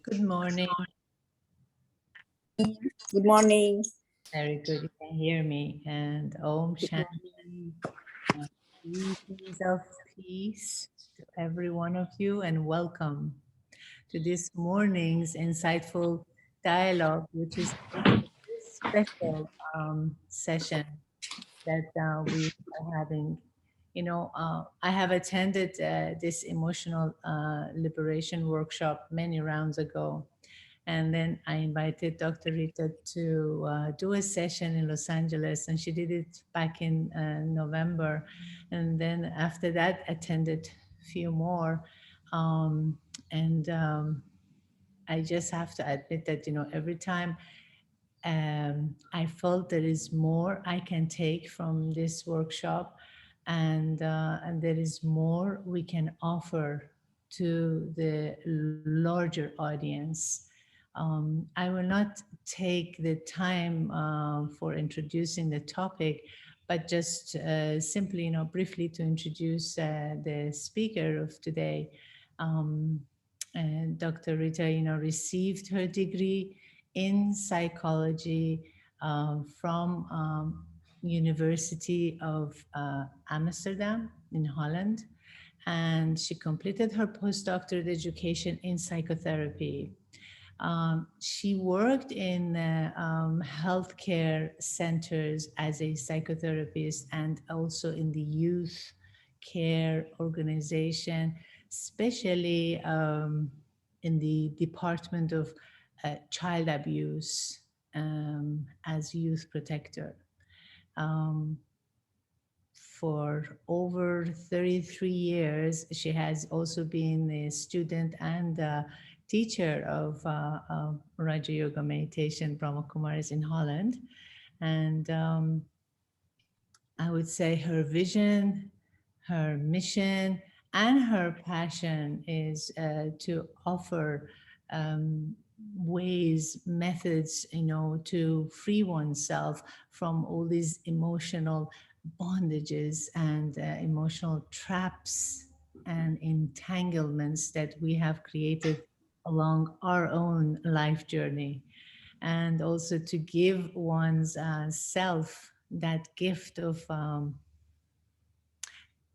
Good morning. Good morning. Very good. You can hear me. And Om Shanti. Greetings of peace to every one of you, and welcome to this morning's insightful dialogue, which is a special session that we are having. I have attended this emotional liberation workshop many rounds ago. And then I invited Dr. Rita to do a session in Los Angeles, and she did it back in November. And then after that, attended a few more. Um, and I just have to admit that, every time I felt there is more I can take from this workshop, and there is more we can offer to the larger audience. I will not take the time for introducing the topic, but just simply, briefly to introduce the speaker of today. Um, and Dr. Rita, received her degree in psychology from University of Amsterdam in Holland, and she completed her postdoctoral education in psychotherapy. She worked in healthcare centers as a psychotherapist and also in the youth care organization, especially in the Department of Child Abuse as youth protector. Um, for over 33 years. She has also been a student and teacher of Raja Yoga meditation, Brahma Kumaris in Holland. And I would say her vision, her mission, and her passion is to offer um, ways, methods, to free oneself from all these emotional bondages and emotional traps and entanglements that we have created along our own life journey, and also to give one's self that gift of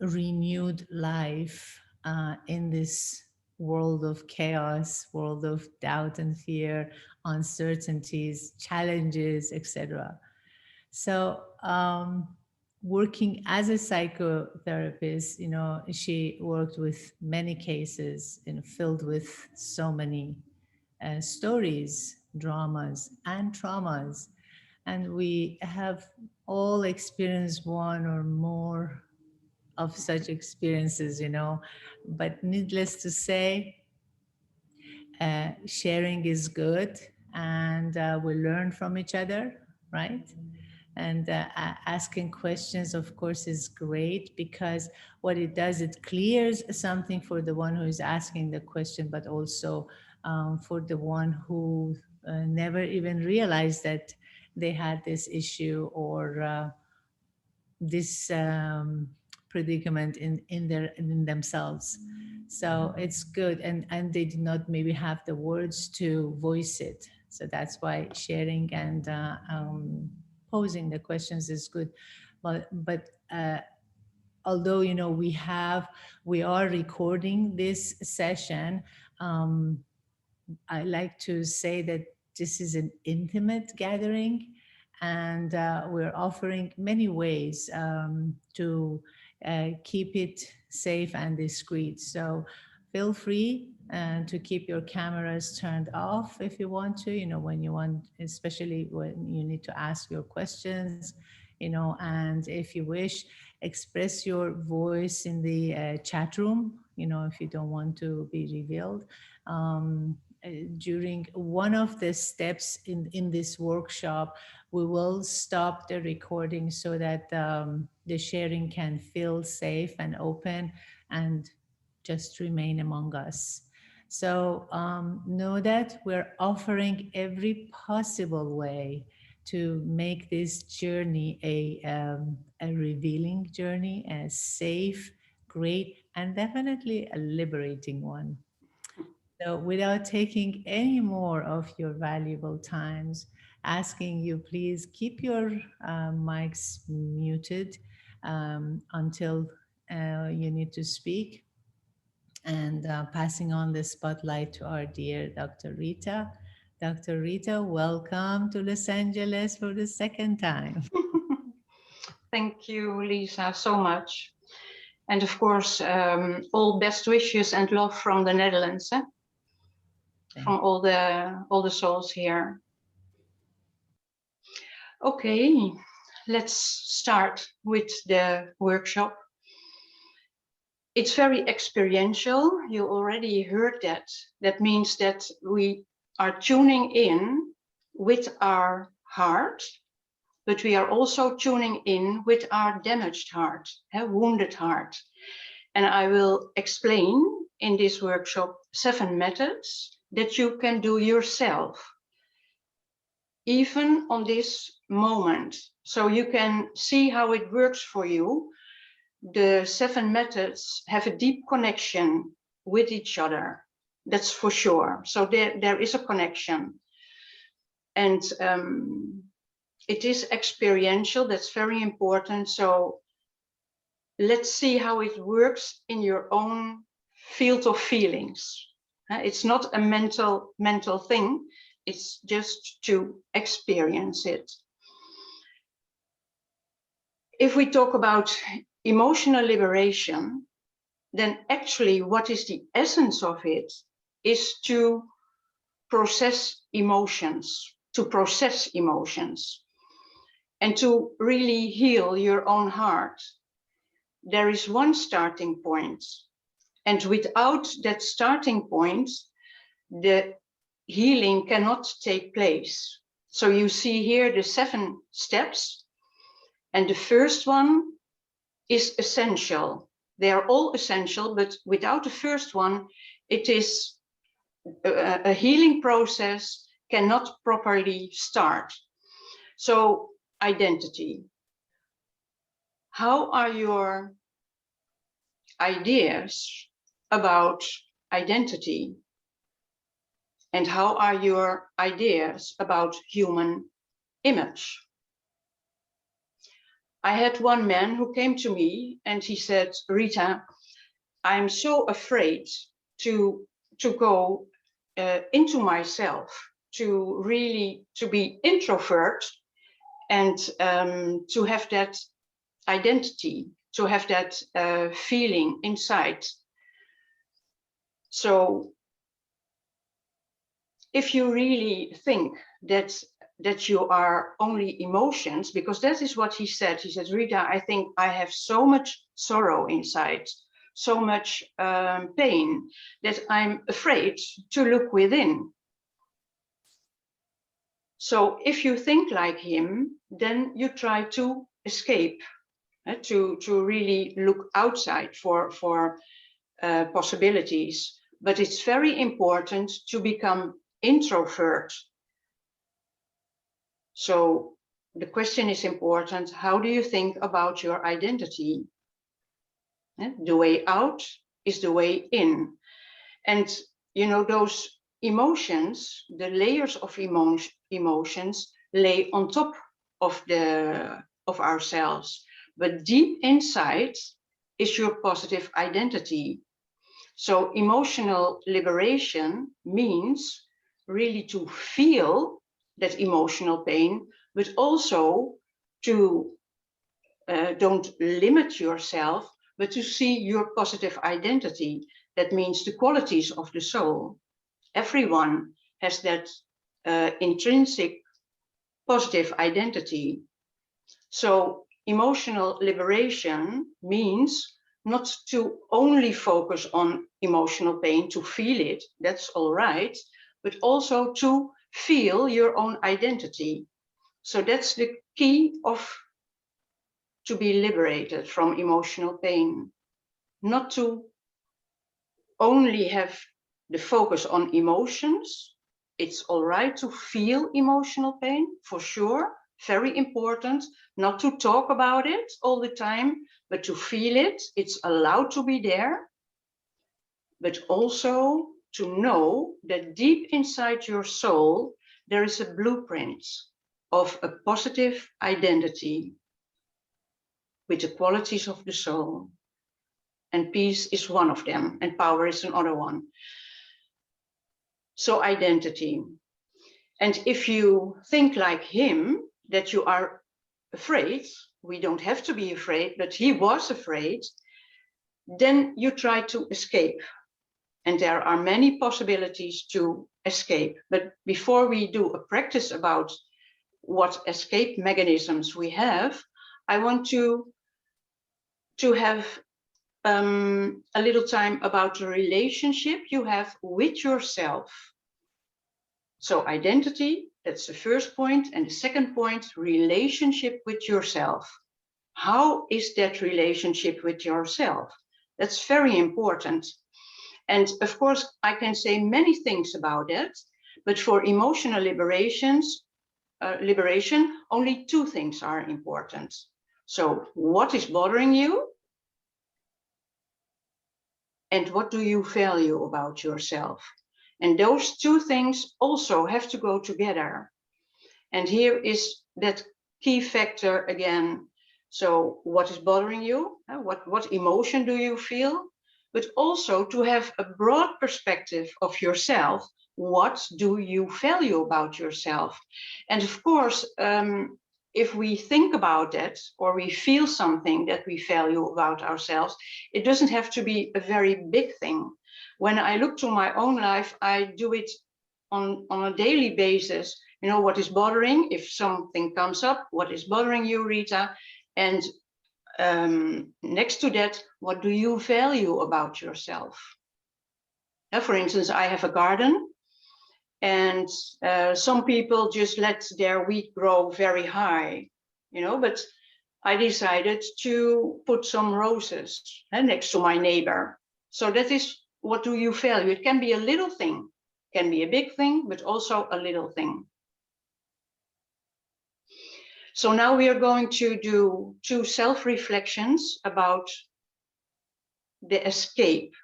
renewed life in this world of chaos, world of doubt and fear, uncertainties, challenges, etc. So, working as a psychotherapist, she worked with many cases, filled with so many stories, dramas, and traumas. And we have all experienced one or more of such experiences, But needless to say, sharing is good, and we learn from each other, right? And asking questions, of course, is great, because what it does, it clears something for the one who is asking the question, but also for the one who never even realized that they had this issue or this predicament in themselves. So it's good, and they did not maybe have the words to voice it. So that's why sharing and posing the questions is good. But although we are recording this session, um, I like to say that this is an intimate gathering, and we're offering many ways to keep it safe and discreet. So feel free to keep your cameras turned off if you want to, when you want, especially when you need to ask your questions, and if you wish, express your voice in the chat room, if you don't want to be revealed. During one of the steps in this workshop, we will stop the recording so that the sharing can feel safe and open and just remain among us. So know that we're offering every possible way to make this journey a revealing journey, a safe, great, and definitely a liberating one. So without taking any more of your valuable times, asking you please keep your mics muted until you need to speak, and passing on the spotlight to our dear Dr. Rita. Dr. Rita, welcome to Los Angeles for the second time. Thank you, Lisa, so much. And of course, all best wishes and love from the Netherlands, from all the souls here. Okay, let's start with the workshop. It's very experiential. You already heard that. That means that we are tuning in with our heart, but we are also tuning in with our damaged heart, wounded heart. And I will explain in this workshop 7 methods that you can do yourself, even on this moment. So you can see how it works for you. The 7 methods have a deep connection with each other. That's for sure. So there is a connection. And it is experiential. That's very important. So let's see how it works in your own field of feelings. It's not a mental thing. It's just to experience it. If we talk about emotional liberation, then actually what is the essence of it is to process emotions, and to really heal your own heart. There is one starting point, and without that starting point, the healing cannot take place. So you see here the 7 steps, and the first one is essential. They are all essential, but without the first one, it is a healing process cannot properly start. So identity. How are your ideas about identity? And how are your ideas about human image? I had one man who came to me and he said, Rita, I'm so afraid to go into myself, to be introvert and to have that identity, to have that feeling inside. So if you really think that you are only emotions, because that is what he said. He said, Rita, I think I have so much sorrow inside, so much pain, that I'm afraid to look within. So if you think like him, then you try to escape, to really look outside for possibilities. But it's very important to become introvert. So the question is important. How do you think about your identity? The way out is the way in. And you know, those emotions, the layers of emotions lay on top of ourselves. But deep inside is your positive identity. So emotional liberation means really to feel that emotional pain, but also to don't limit yourself, but to see your positive identity. That means the qualities of the soul. Everyone has that intrinsic positive identity. So emotional liberation means not to only focus on emotional pain, to feel it, that's all right, but also to feel your own identity. So that's the key to be liberated from emotional pain. Not to only have the focus on emotions. It's all right to feel emotional pain, for sure, very important, not to talk about it all the time, but to feel it. It's allowed to be there, but also to know that deep inside your soul, there is a blueprint of a positive identity with the qualities of the soul. And peace is one of them, and power is another one. So identity. And if you think like him, that you are afraid, we don't have to be afraid, but he was afraid, then you try to escape. And there are many possibilities to escape. But before we do a practice about what escape mechanisms we have, I want to have a little time about the relationship you have with yourself. So identity, that's the first point. And the second point, relationship with yourself. How is that relationship with yourself? That's very important. And of course, I can say many things about it, but for emotional liberation, only two things are important. So what is bothering you? And what do you value about yourself? And those two things also have to go together. And here is that key factor again. So what is bothering you? What emotion do you feel? But also to have a broad perspective of yourself. What do you value about yourself? And of course, if we think about that, or we feel something that we value about ourselves, it doesn't have to be a very big thing. When I look to my own life, I do it on a daily basis. You know, what is bothering, if something comes up, what is bothering you, Rita? And next to that, what do you value about yourself? For instance, I have a garden, and some people just let their wheat grow very high, you know, but I decided to put some roses next to my neighbor. So that is, what do you value? It can be a little thing, can be a big thing, but also a little thing. So now we are going to do 2 self-reflections about the escape.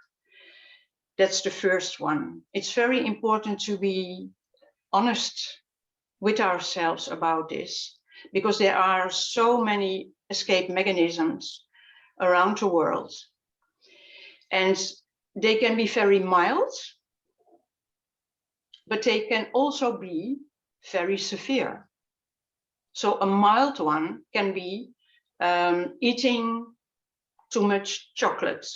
That's the first one. It's very important to be honest with ourselves about this, because there are so many escape mechanisms around the world. And they can be very mild, but they can also be very severe. So a mild one can be eating too much chocolate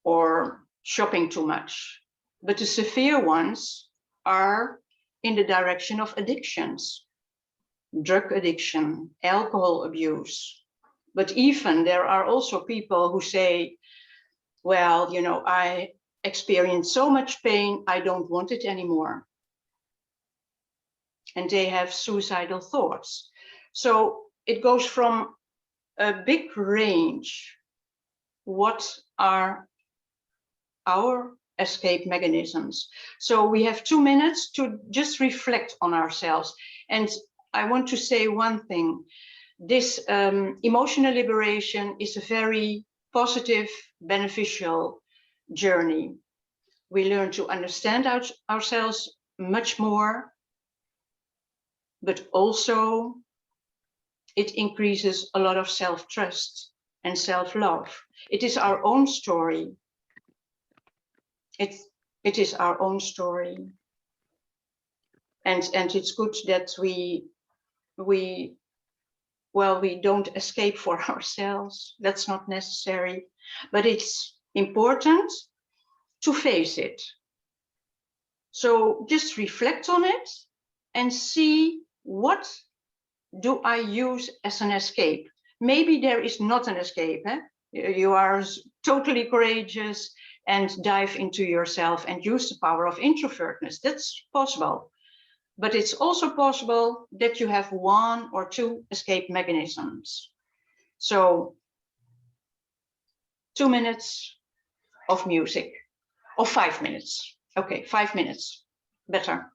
or shopping too much. But the severe ones are in the direction of addictions, drug addiction, alcohol abuse. But even there are also people who say, well, you know, I experienced so much pain, I don't want it anymore. And they have suicidal thoughts. So it goes from a big range. What are our escape mechanisms? So we have 2 minutes to just reflect on ourselves. And I want to say one thing. This emotional liberation is a very positive, beneficial journey. We learn to understand ourselves much more, but also it increases a lot of self-trust and self-love. It is our own story. It is our own story. And it's good that we don't escape for ourselves. That's not necessary, but it's important to face it. So just reflect on it and see, what do I use as an escape? Maybe there is not an escape. You are totally courageous and dive into yourself and use the power of introvertness. That's possible. But it's also possible that you have 1 or 2 escape mechanisms. So 2 minutes of music, or 5 minutes. Okay, 5 minutes, better.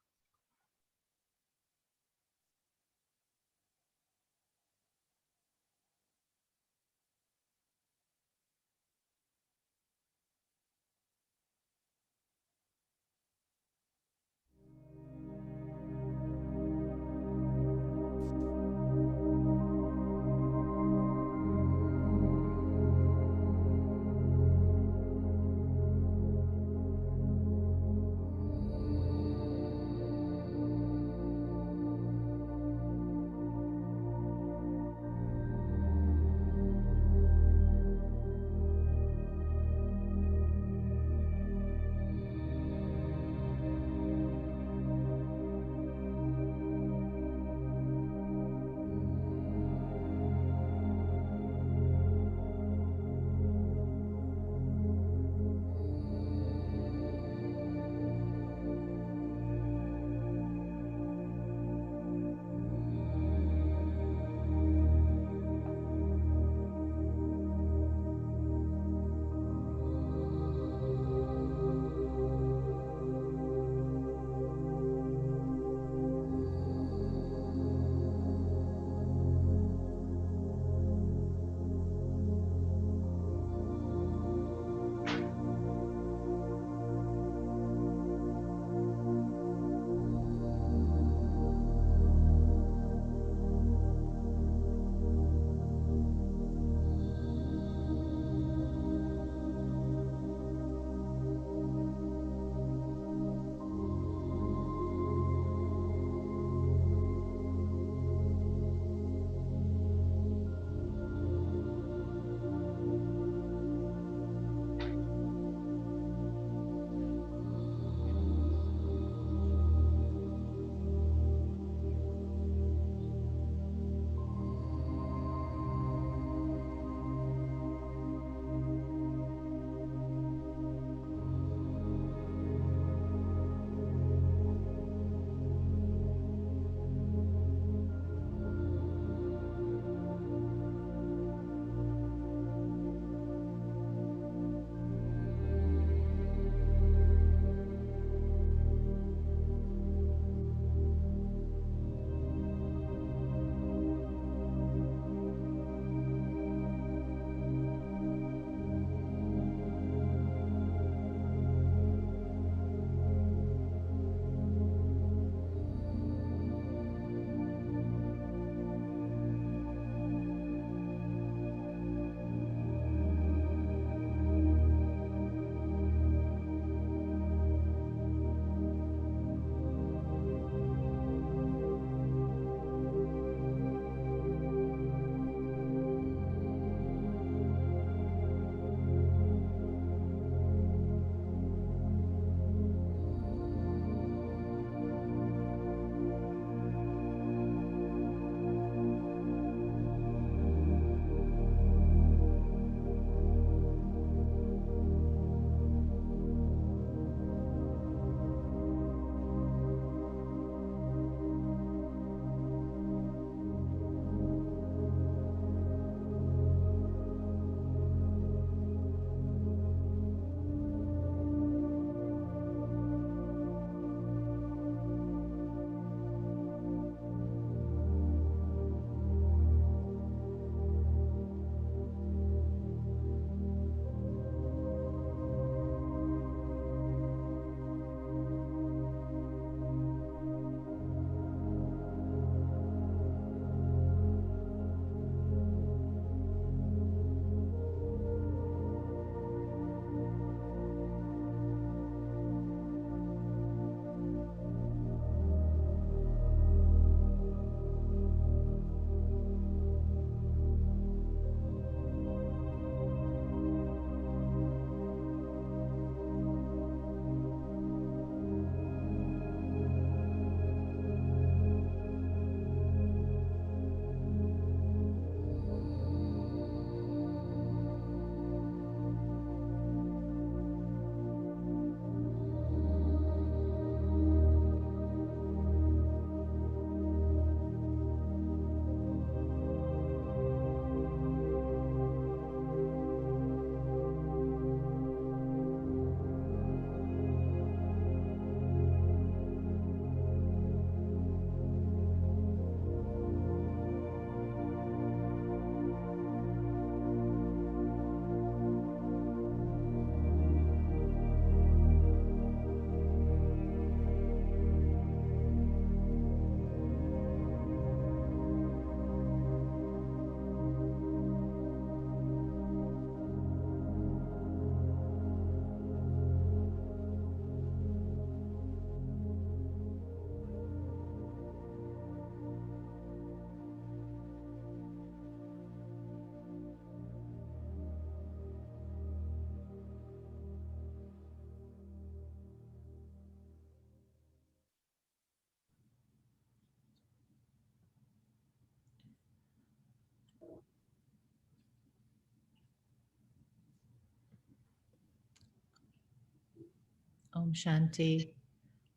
Om Shanti.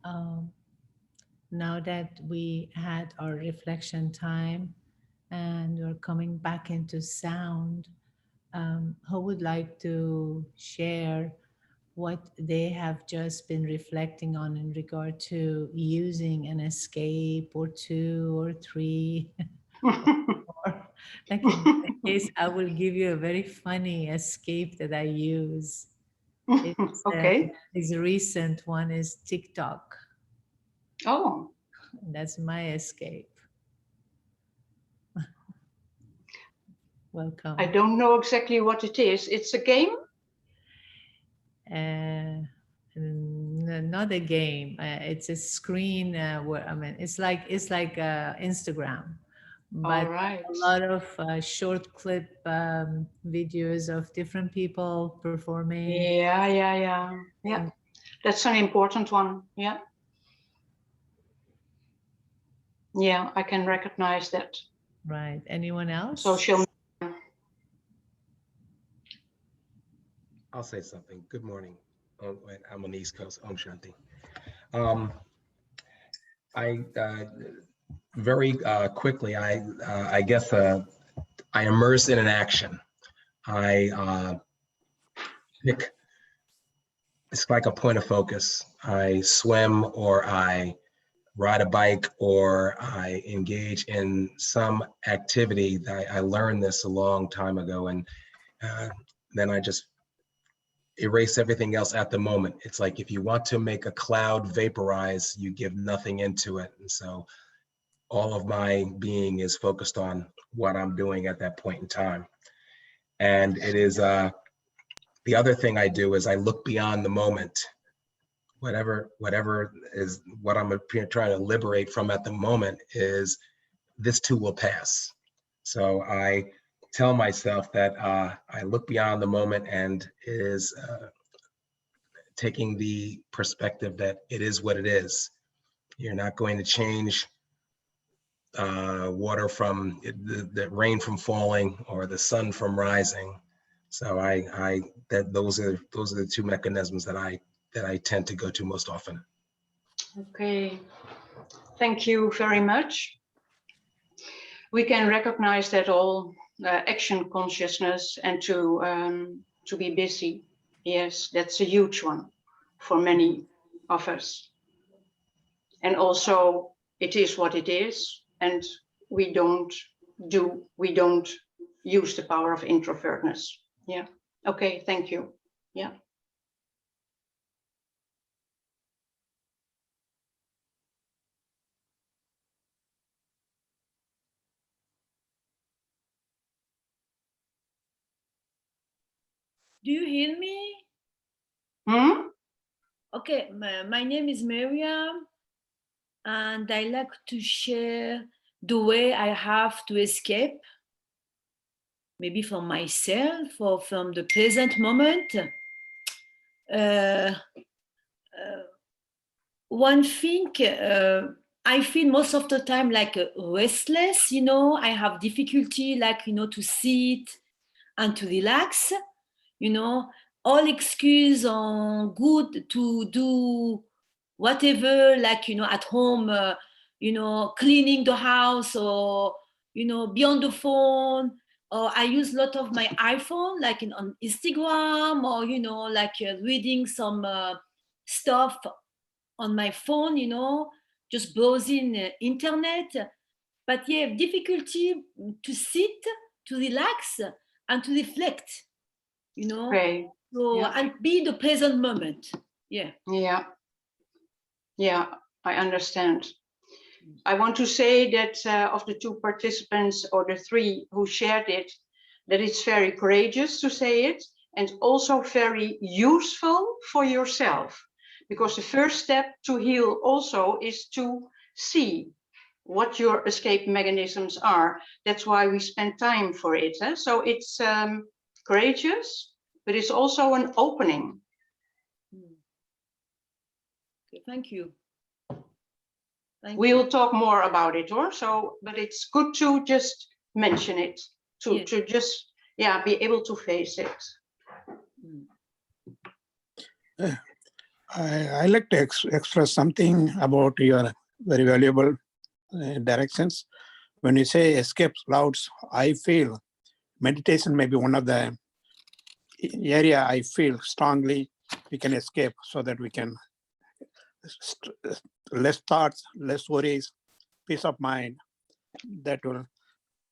Um, now that we had our reflection time and we're coming back into sound, who would like to share what they have just been reflecting on in regard to using an escape or two or three? Or like in my case, I will give you a very funny escape that I use. It's Okay. his recent one is TikTok. Oh, That's my escape. I Welcome. don't know exactly what it is. It's a game? Not a game. It's a screen where I mean, it's like Instagram, All but right. a lot of short clip videos of different people performing. Yeah, yeah, yeah. Yeah, that's an important one. Yeah. Yeah, I can recognize that. Right. Anyone else? Social. I'll say something. Good morning. Wait, I'm on the East Coast. Om Shanti. Um, I very quickly, I guess I immerse in an action. I pick. It's like a point of focus. I swim, or I ride a bike, or I engage in some activity. That I learned this a long time ago, and uh, then I just erase everything else at the moment. It's like if you want to make a cloud vaporize, you give nothing into it. And so all of my being is focused on what I'm doing at that point in time. And it is the other thing I do is I look beyond the moment. Whatever is what I'm trying to liberate from at the moment is this too will pass. So I tell myself that I look beyond the moment, and it is taking the perspective that it is what it is. You're not going to change water from the rain from falling or the sun from rising. So those are the two mechanisms that I tend to go to most often. Okay. Thank you very much. We can recognize that all action consciousness and to be busy. Yes, that's a huge one for many of us. And also, it is what it is, and we don't use the power of introvertness. Yeah. Okay. Thank you. Yeah. Do you hear me? Hmm? Okay, my name is Miriam, and I like to share the way I have to escape, maybe from myself or from the present moment. One thing, I feel most of the time like restless, I have difficulty like, to sit and to relax, you know, all excuse on good to do whatever, like, at home, cleaning the house or, be on the phone. Or I use a lot of my iPhone, like on Instagram, or, like reading some stuff on my phone, just browsing internet. But yeah, difficulty to sit, to relax, and to reflect, Okay. so Yeah. and be in the present moment. Yeah. Yeah. Yeah. I understand. I want to say that of the two participants or the three who shared it, that it's very courageous to say it and also very useful for yourself. Because the first step to heal also is to see what your escape mechanisms are. That's why we spend time for it. So it's courageous, but it's also an opening. Okay, thank you. We'll talk more about it, but it's good to just mention it, to just be able to face it. I like to express something about your very valuable directions. When you say escape clouds, I feel meditation may be one of the area I feel strongly we can escape so that we can less thoughts, less worries, peace of mind that will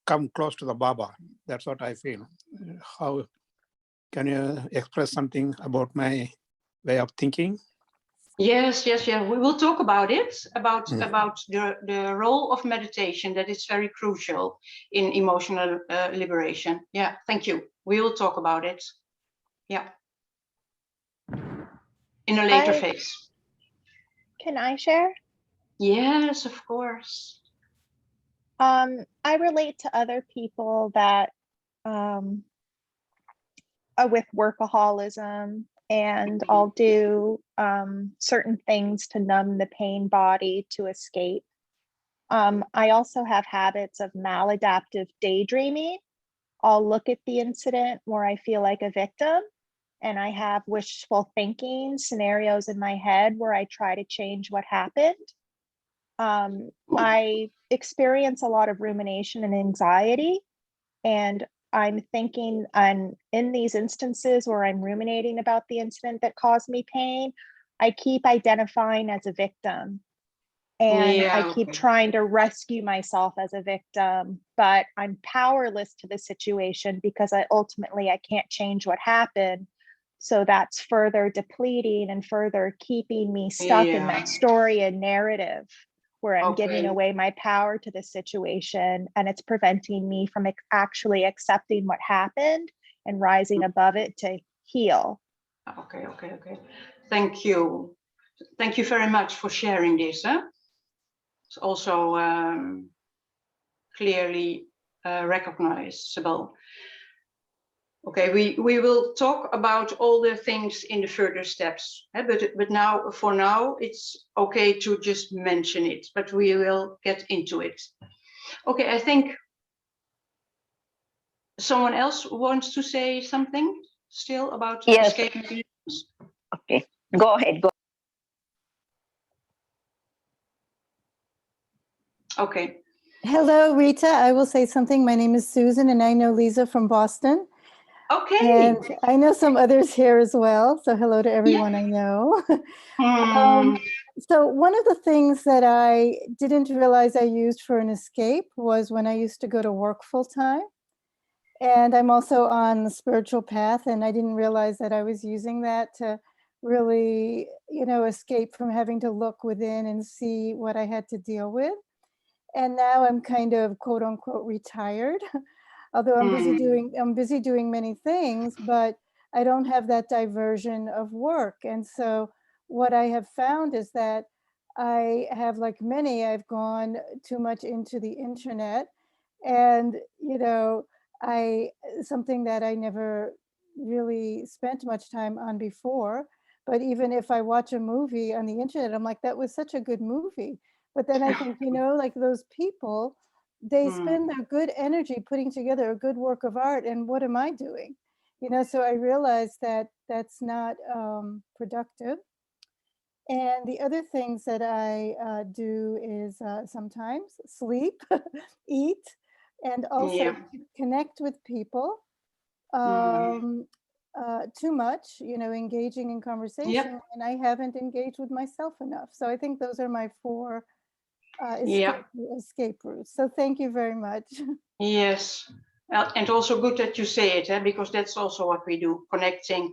come close to the Baba. That's what I feel. How can you express something about my way of thinking? Yes. We will talk about it, about the role of meditation, that is very crucial in emotional liberation. Yeah, thank you. We will talk about it. Yeah. In a later phase. Can I share? Yes, of course. I relate to other people that are with workaholism, and I'll do certain things to numb the pain body to escape. I also have habits of maladaptive daydreaming. I'll look at the incident where I feel like a victim, and I have wishful thinking scenarios in my head where I try to change what happened. I experience a lot of rumination and anxiety, and I'm thinking in these instances where I'm ruminating about the incident that caused me pain, I keep identifying as a victim. And I keep trying to rescue myself as a victim, but I'm powerless to the situation because I can't change what happened. So that's further depleting and further keeping me stuck in that story and narrative where I'm giving away my power to the situation, and it's preventing me from actually accepting what happened and rising above it to heal. Okay. Thank you. Thank you very much for sharing this. It's also clearly recognizable. Okay, we will talk about all the things in the further steps, but now, for now, it's okay to just mention it, but we will get into it. Okay, I think someone else wants to say something still about escape mechanisms. Okay, go ahead. Okay. Hello, Rita. I will say something. My name is Susan, and I know Lisa from Boston. Okay. And I know some others here as well. So hello to everyone I know. So one of the things that I didn't realize I used for an escape was when I used to go to work full time. And I'm also on the spiritual path, and I didn't realize that I was using that to really, escape from having to look within and see what I had to deal with. And now I'm kind of quote unquote retired, although I'm busy doing many things, but I don't have that diversion of work. And so what I have found is that I have, like many, I've gone too much into the internet, and something that I never really spent much time on before. But even if I watch a movie on the internet, I'm like, that was such a good movie. But then I think, like those people, they spend their good energy putting together a good work of art. And what am I doing? So I realized that that's not productive. And the other things that I do is sometimes sleep, eat, and also connect with people. Too much, engaging in conversation, and I haven't engaged with myself enough. So I think those are my 4 escape routes. So thank you very much. Yes, and also good that you say it, because that's also what we do: connecting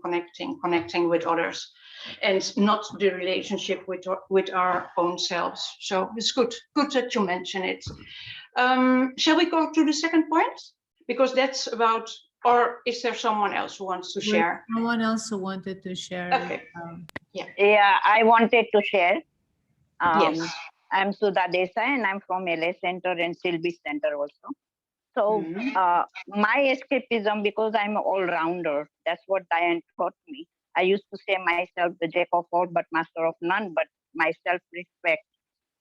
with others, and not the relationship with our own selves. So it's good that you mention it. Shall we go to the second point, because that's about? Or is there someone else who wants to share? Someone else who wanted to share. Okay. Yeah, I wanted to share. Yes. I'm Sudha Desai, and I'm from LA Center and Silby Center also. So my escapism, because I'm an all-rounder, that's what Diane taught me. I used to say myself the jack of all but master of none, but my self-respect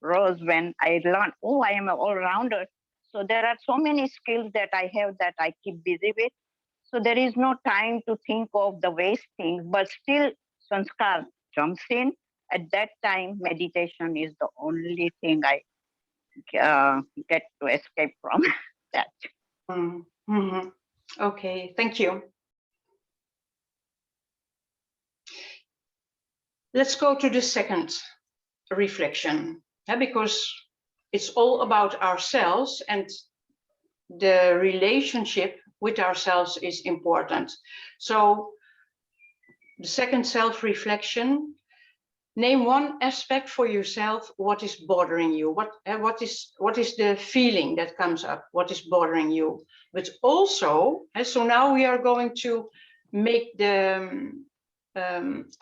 rose when I learned, I am an all-rounder. So there are so many skills that I have that I keep busy with. So there is no time to think of the waste things, but still sanskar jumps in, at that time, meditation is the only thing I get to escape from that. Mm-hmm. Okay, thank you. Let's go to the second reflection, because it's all about ourselves, and the relationship with ourselves is important. So the second self-reflection, name one aspect for yourself, what is bothering you, what is the feeling that comes up, what is bothering you. But also, so now we are going to make the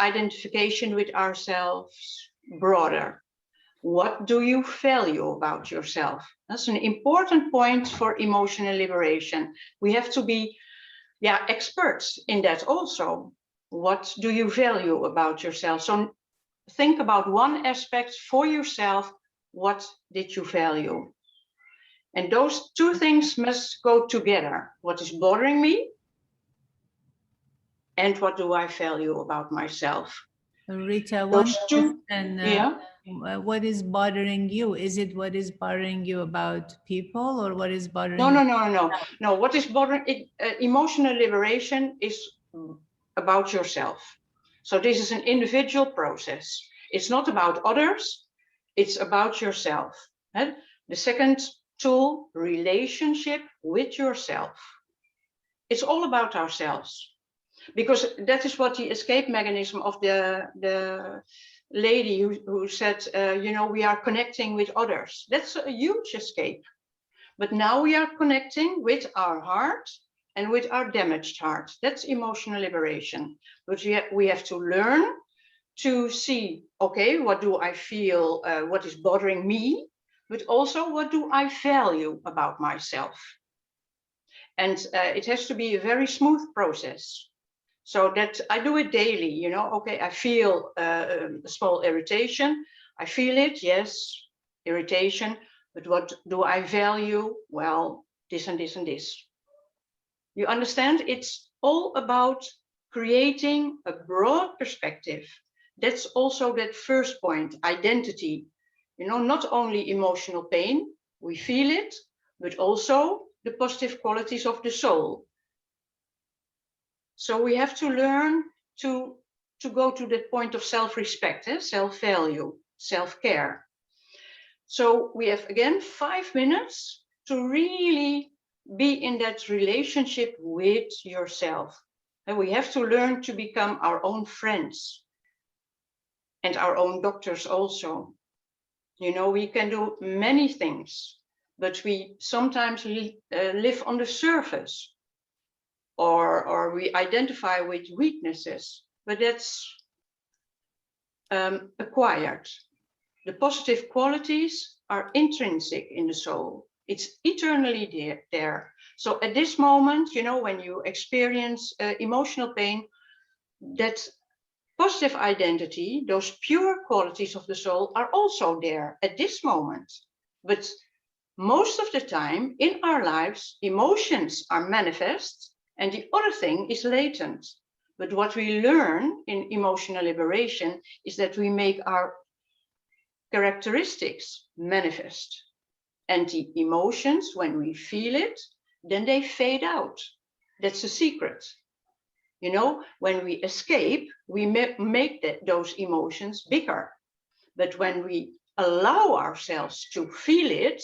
identification with ourselves broader. What do you value about yourself? That's an important point for emotional liberation. We have to be experts in that also. What do you value about yourself? So think about one aspect for yourself. What did you value? And those two things must go together. What is bothering me? And what do I value about myself? Rita, one Those two, question. What is bothering you? Is it what is bothering you about people, or what is bothering you? No. What is bothering it? Emotional liberation is about yourself. So this is an individual process. It's not about others. It's about yourself. And the second tool, relationship with yourself. It's all about ourselves, because that is what the escape mechanism of the lady who said, we are connecting with others. That's a huge escape. But now we are connecting with our heart and with our damaged heart. That's emotional liberation. But we have to learn to see, okay, what do I feel, what is bothering me, but also what do I value about myself? And it has to be a very smooth process. So that I do it daily, okay, I feel a small irritation. I feel it, yes, irritation. But what do I value? Well, this and this and this. You understand? It's all about creating a broad perspective. That's also that first point, identity. Not only emotional pain, we feel it, but also the positive qualities of the soul. So we have to learn to go to that point of self-respect, self-value, self-care. So we have, again, 5 minutes to really be in that relationship with yourself. And we have to learn to become our own friends and our own doctors also. We can do many things, but we sometimes live on the surface, or we identify with weaknesses, but that's acquired. The positive qualities are intrinsic in the soul. It's eternally there. So at this moment, when you experience emotional pain, that positive identity, those pure qualities of the soul are also there at this moment. But most of the time in our lives, emotions are manifest and the other thing is latent. But what we learn in emotional liberation is that we make our characteristics manifest. And the emotions, when we feel it, then they fade out. That's the secret. When we escape, we make those emotions bigger. But when we allow ourselves to feel it,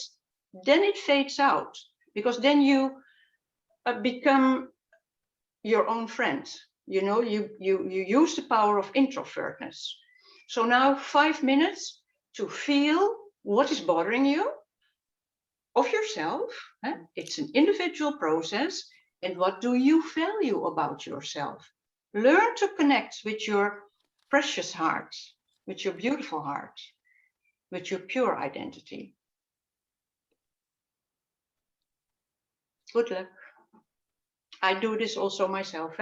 then it fades out, because then you become your own friend. You use the power of introvertness. So now 5 minutes to feel what is bothering you of yourself. It's an individual process. And what do you value about yourself? Learn to connect with your precious heart, with your beautiful heart, with your pure identity. Good luck. I do this also myself.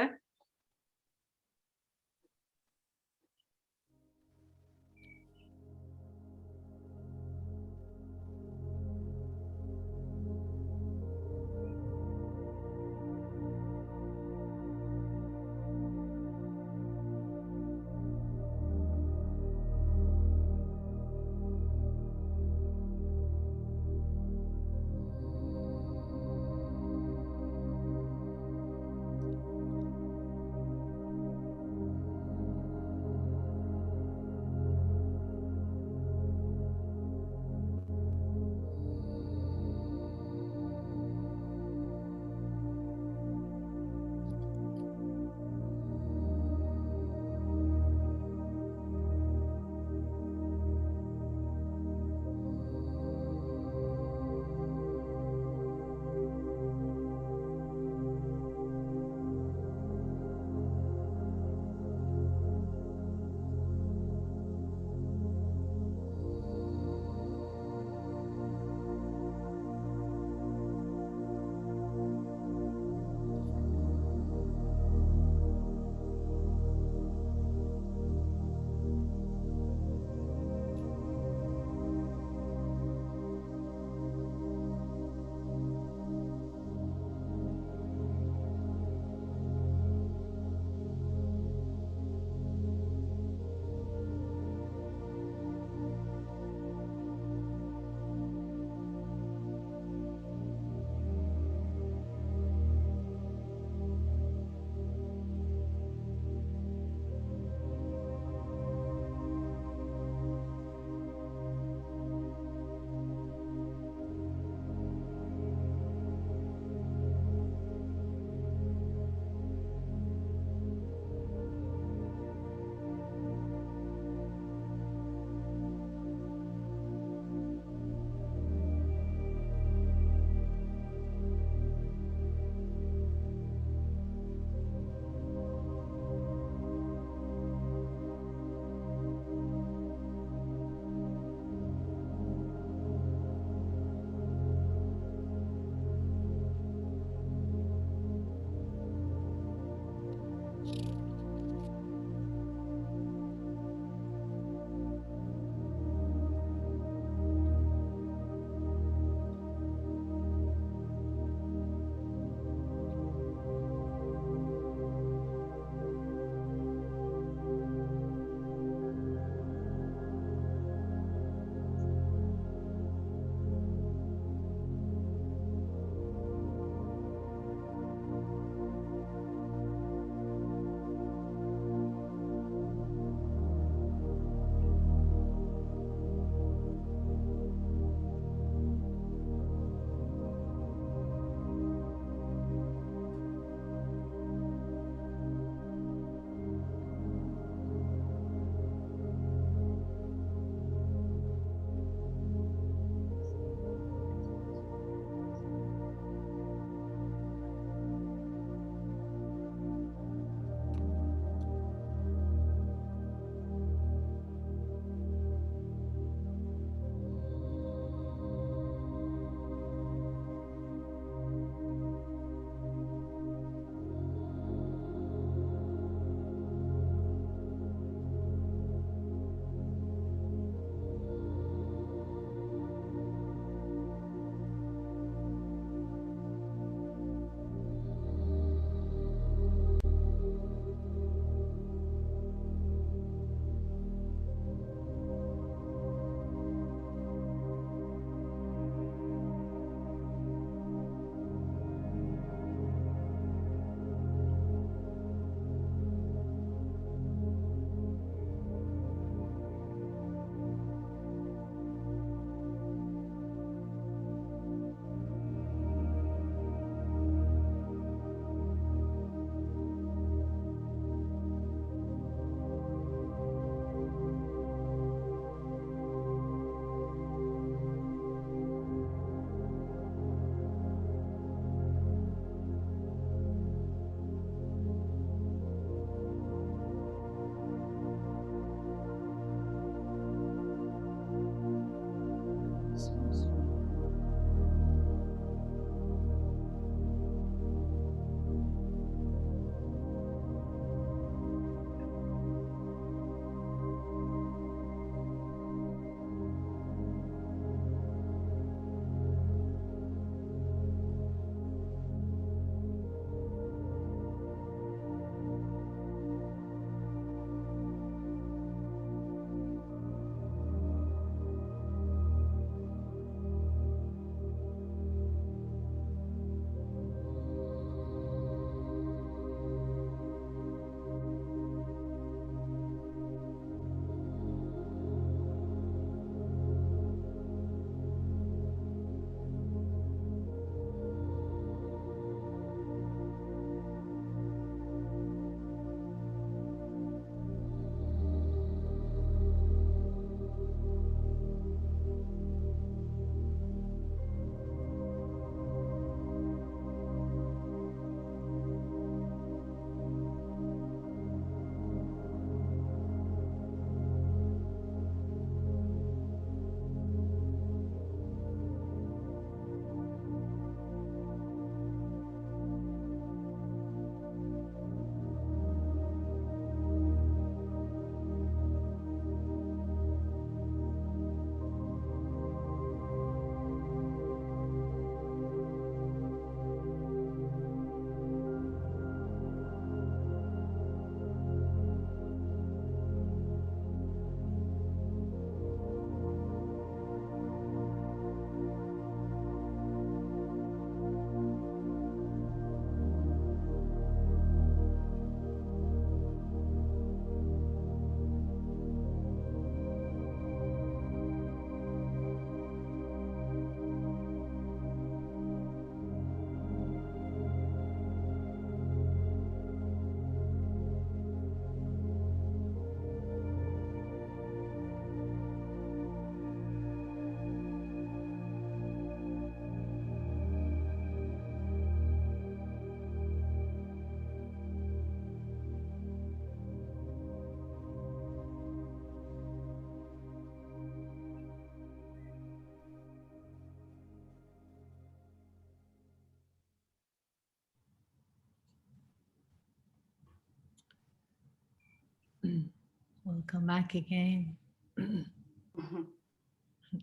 We'll come back again. Mhm.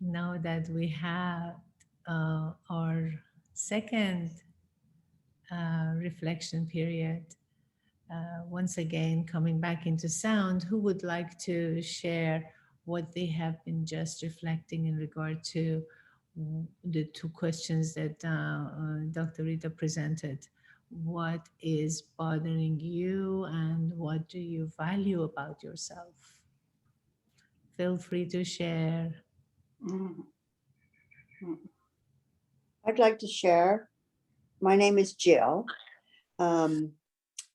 Now that we have our second reflection period, once again coming back into sound, who would like to share what they have been just reflecting in regard to the two questions that Dr. Rita presented? What is bothering you and what do you value about yourself? Feel free to share. Mhm. I'd like to share. My name is Jill.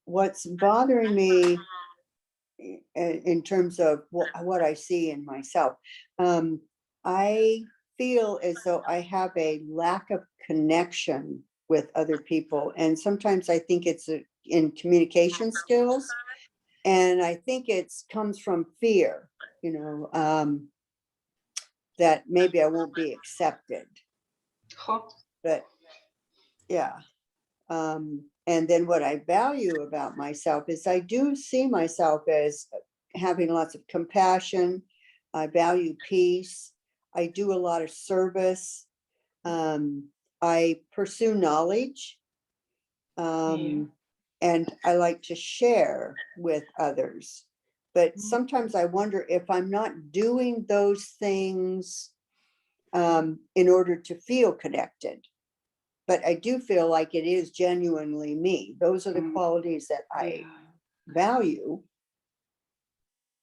What's bothering me in terms of what I see in myself, I feel as though I have a lack of connection with other people. And sometimes I think it's in communication skills. And I think it comes from fear, that maybe I won't be accepted. But yeah. And then what I value about myself is I do see myself as having lots of compassion. I value peace. I do a lot of service. I pursue knowledge. And I like to share with others. But sometimes I wonder if I'm not doing those things in order to feel connected. But I do feel like it is genuinely me. Those are the qualities that I value.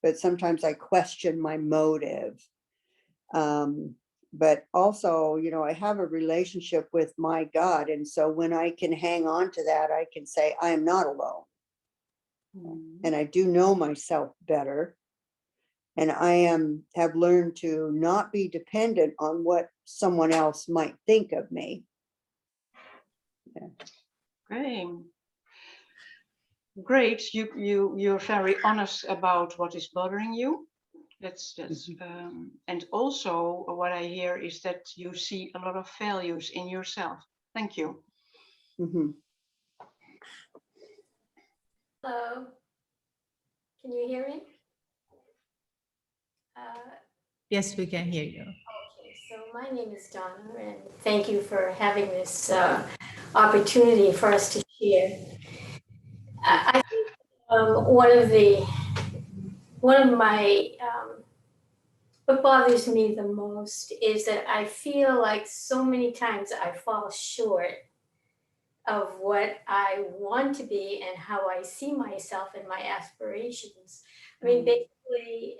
But sometimes I question my motive. But also, I have a relationship with my God. And so when I can hang on to that, I can say, I am not alone. And I do know myself better. And I have learned to not be dependent on what someone else might think of me. Okay. Great. You're very honest about what is bothering you. That's and also what I hear is that you see a lot of values in yourself. Thank you. Hello. Can you hear me? Yes, we can hear you. Okay, so my name is Donna, and thank you for having this opportunity for us to share. I think what bothers me the most is that I feel like so many times I fall short of what I want to be and how I see myself and my aspirations. I mean, basically,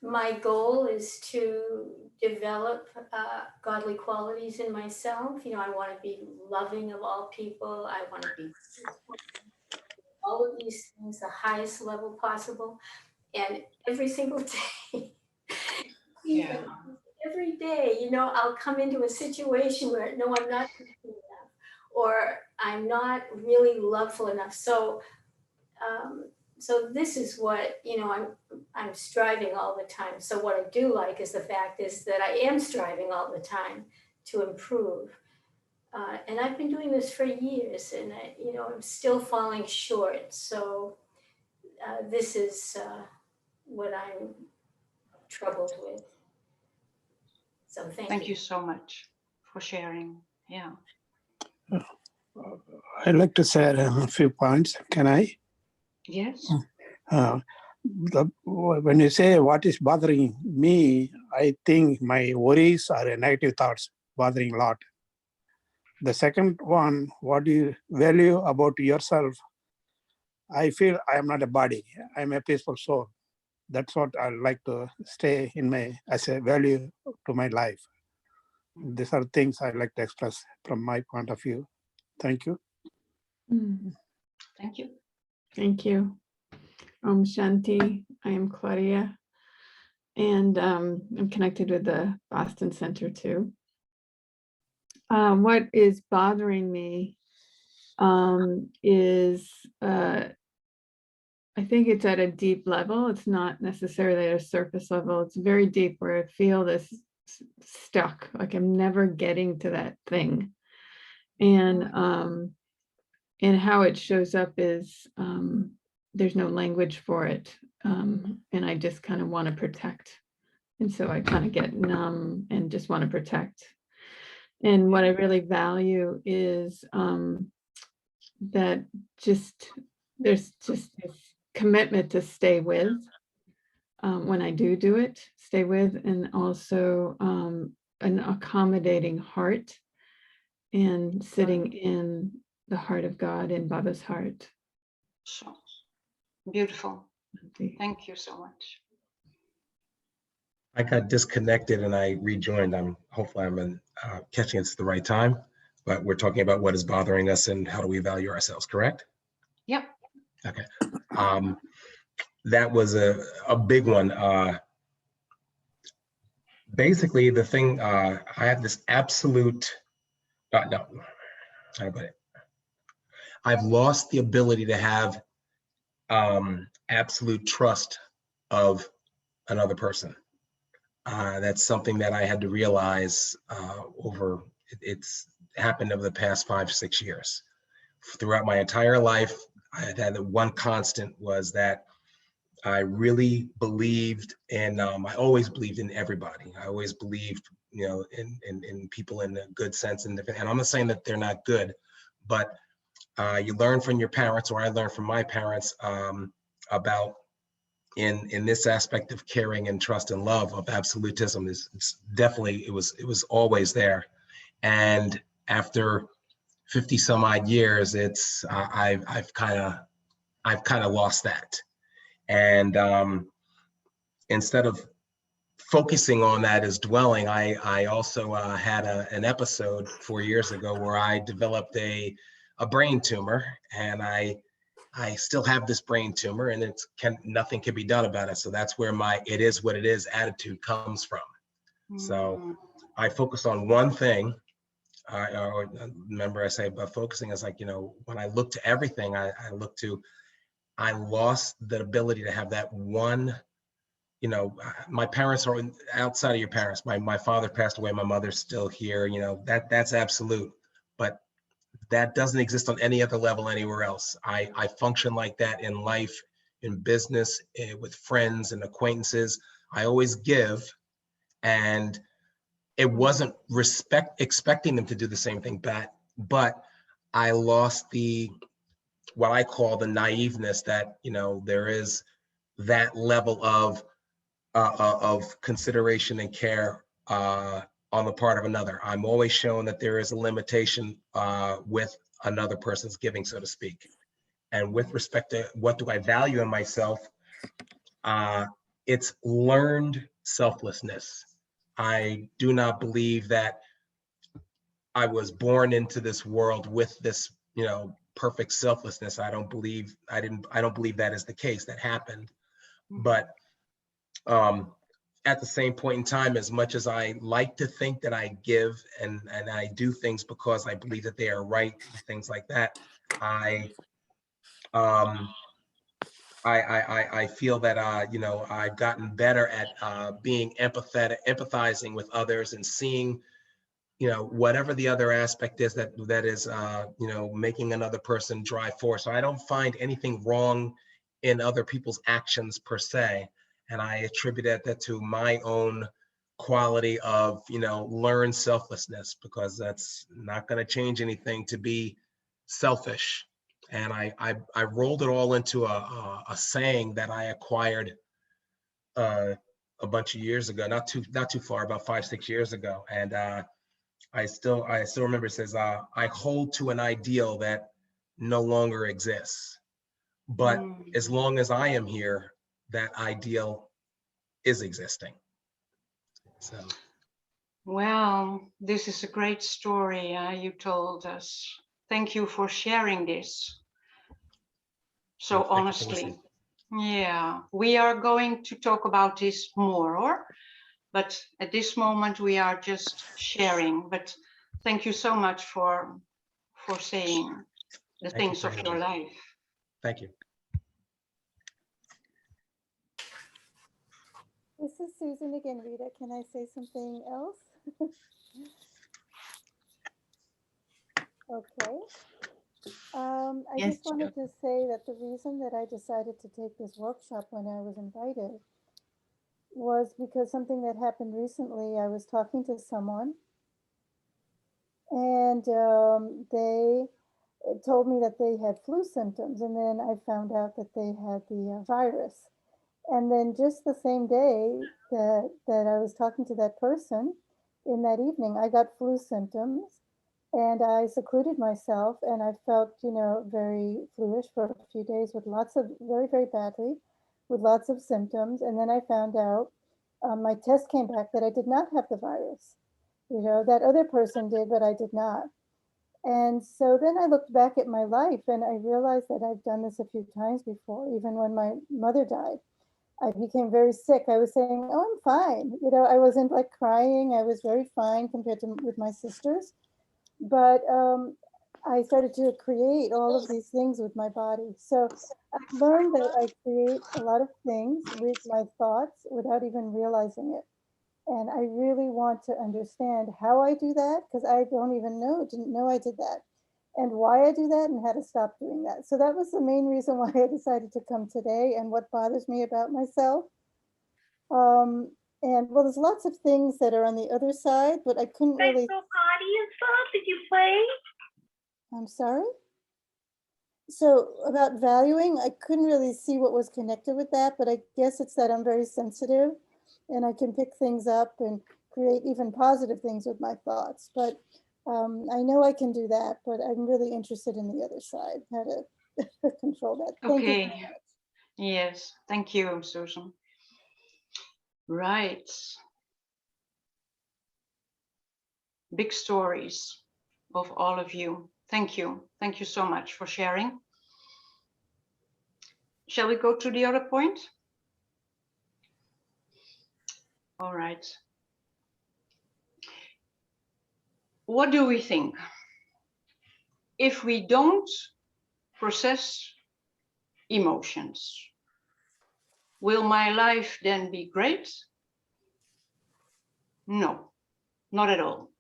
my goal is to develop godly qualities in myself. I want to be loving of all people. I want to be all of these things, the highest level possible. And every single day, every day, I'll come into a situation where, no, I'm not good enough, or I'm not really loveful enough. So this is what, I'm striving all the time. So what I do like is the fact is that I am striving all the time to improve. And I've been doing this for years, and I'm still falling short. So this is what I'm troubled with. So thank you. You so much for sharing. Yeah. I'd like to share a few points. Can I? Yes. When you say what is bothering me, I think my worries are negative thoughts bothering a lot. The second one, what do you value about yourself? I feel I am not a body. I'm a peaceful soul. That's what I like to stay as a value to my life. These are things I like to express from my point of view. Thank you. Thank you. Thank you. Om Shanti. I am Claudia, and I'm connected with the Boston Center too. What is bothering me is I think it's at a deep level. It's not necessarily at a surface level. It's very deep where I feel this stuck, like I'm never getting to that thing. And how it shows up is there's no language for it. And I just kind of want to protect. And so I kind of get numb and just want to protect. And what I really value is that there's just this commitment to stay with when I do it, stay with, and also an accommodating heart and sitting in the heart of God, in Baba's heart. So beautiful. Thank you so much. I got disconnected and I rejoined. Hopefully I'm catching it at the right time, but we're talking about what is bothering us and how do we value ourselves, correct? Yep. Okay. That was a big one. Basically, the thing, I have this absolute, no, how about it? I've lost the ability to have absolute trust of another person. That's something that I had to realize it's happened over the past 5-6 years. Throughout my entire life, I had one constant was that I really believed in, I always believed in everybody. I always believed, in people in a good sense. And I'm not saying that they're not good, but you learn from your parents, or I learned from my parents about in this aspect of caring and trust and love of absolutism. It's definitely, it was always there. And after 50 some odd years, I've kind of lost that. And instead of focusing on that as dwelling, I also had an episode 4 years ago where I developed a brain tumor, and I still have this brain tumor, and nothing can be done about it. So that's where my "it is what it is" attitude comes from. So I focus on one thing. Remember I say about focusing is like, when I look to everything, I lost the ability to have that one, my parents are outside of your parents. My father passed away, my mother's still here, that's absolute. But that doesn't exist on any other level anywhere else. I function like that in life, in business, with friends and acquaintances. I always give, and it wasn't expecting them to do the same thing back, but I lost what I call the naiveness that, there is that level of consideration and care on the part of another. I'm always shown that there is a limitation with another person's giving, so to speak. And with respect to what do I value in myself, it's learned selflessness. I do not believe that I was born into this world with this, perfect selflessness. I don't believe that is the case. That happened. But at the same point in time, as much as I like to think that I give and I do things because I believe that they are right, things like that, I feel that I've gotten better at being empathizing with others and seeing, whatever the other aspect is that is making another person drive forward. So I don't find anything wrong in other people's actions per se. And I attribute that to my own quality of, learned selflessness, because that's not going to change anything to be selfish. And I rolled it all into a saying that I acquired a bunch of years ago, not too far, about 5-6 years ago. And I still remember it says, I hold to an ideal that no longer exists. But as long as I am here, that ideal is existing. So. Well, this is a great story you told us. Thank you for sharing this so honestly. Yeah, we are going to talk about this more, but at this moment we are just sharing. But thank you so much for saying the things of your life. Thank you. This is Susan again, Rita. Can I say something else? Okay. I Yes, just wanted to say that the reason that I decided to take this workshop when I was invited was because something that happened recently. I was talking to someone and they told me that they had flu symptoms, and then I found out that they had the virus. And then just the same day that I was talking to that person, in that evening, I got flu symptoms, and I secluded myself, and I felt, very fluish for a few days with lots of, very, very badly, with lots of symptoms. And then I found out, my test came back that I did not have the virus. That other person did, but I did not. And so then I looked back at my life and I realized that I've done this a few times before, even when my mother died. I became very sick. I was saying, "Oh, I'm fine." I wasn't like crying. I was very fine compared to with my sisters. But I started to create all of these things with my body. So I've learned that I create a lot of things with my thoughts without even realizing it. And I really want to understand how I do that, because I don't even didn't know I did that, and why I do that and how to stop doing that. So that was the main reason why I decided to come today and what bothers me about myself. And well, there's lots of things that are on the other side, but I couldn't really. Potty and stuff. Did you play? I'm sorry? So about valuing, I couldn't really see what was connected with that, but I guess it's that I'm very sensitive and I can pick things up and create even positive things with my thoughts. But I know I can do that, but I'm really interested in the other side, how to control that. Thank you. Okay. Yes, thank you, Susan. Right. Big stories of all of you. Thank you. Thank you so much for sharing. Shall we go to the other point? All right. What do we think? If we don't process emotions, will my life then be great? No, not at all.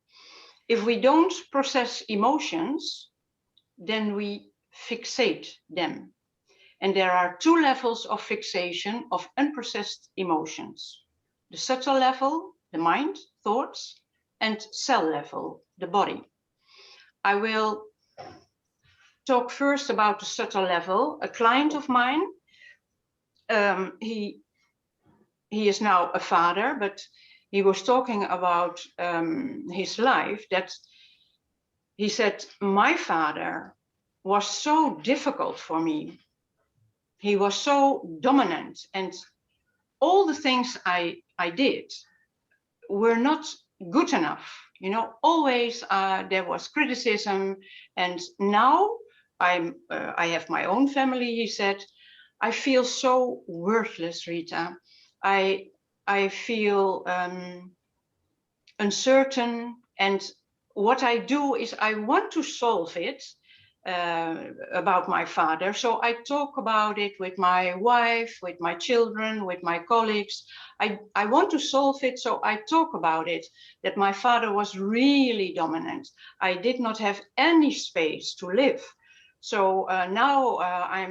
If we don't process emotions, then we fixate them. And there are two levels of fixation of unprocessed emotions. The subtle level, the mind, thoughts, and cell level, the body. I will talk first about the subtle level. A client of mine, he is now a father, but he was talking about his life, that he said, my father was so difficult for me. He was so dominant, and all the things I did were not good enough. Always there was criticism, and now I have my own family, he said. I feel so worthless, Rita. I feel uncertain, and what I do is I want to solve it about my father. So I talk about it with my wife, with my children, with my colleagues. I want to solve it, so I talk about it, that my father was really dominant. I did not have any space to live. So now I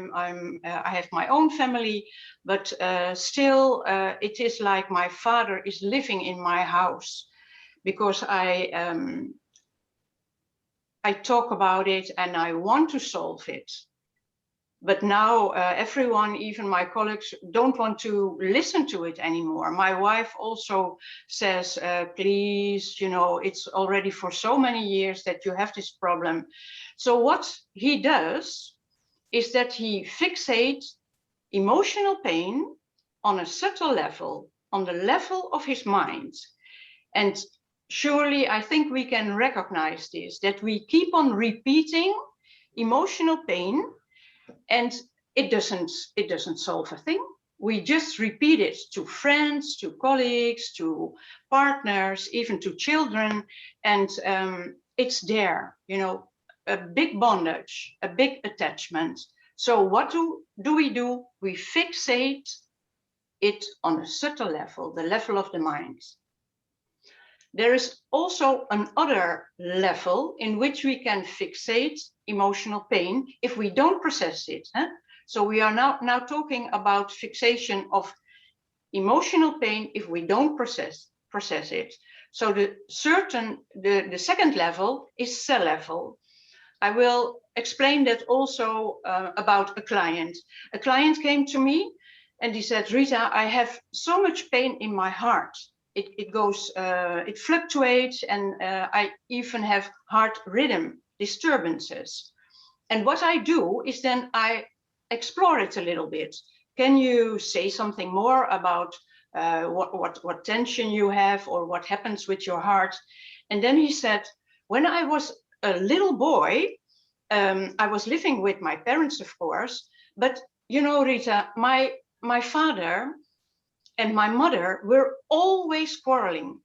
have my own family, but still it is like my father is living in my house, because I talk about it and I want to solve it. But now everyone, even my colleagues, don't want to listen to it anymore. My wife also says, please, it's already for so many years that you have this problem. So what he does is that he fixates emotional pain on a subtle level, on the level of his mind. And surely I think we can recognize this, that we keep on repeating emotional pain, and it doesn't solve a thing. We just repeat it to friends, to colleagues, to partners, even to children, and it's there, a big bondage, a big attachment. So what do we do? We fixate it on a subtle level, the level of the mind. there is also another level in which we can fixate emotional pain if we don't process it. So we are now talking about fixation of emotional pain if we don't process it. So the second level is cell level. I will explain that also about a client. A client came to me and he said, Rita, I have so much pain in my heart. It fluctuates, and I even have heart rhythm disturbances. And what I do is then I explore it a little bit. Can you say something more about what tension you have or what happens with your heart? And then he said, when I was a little boy, I was living with my parents, of course, but you know, Rita, my father and my mother were always quarreling.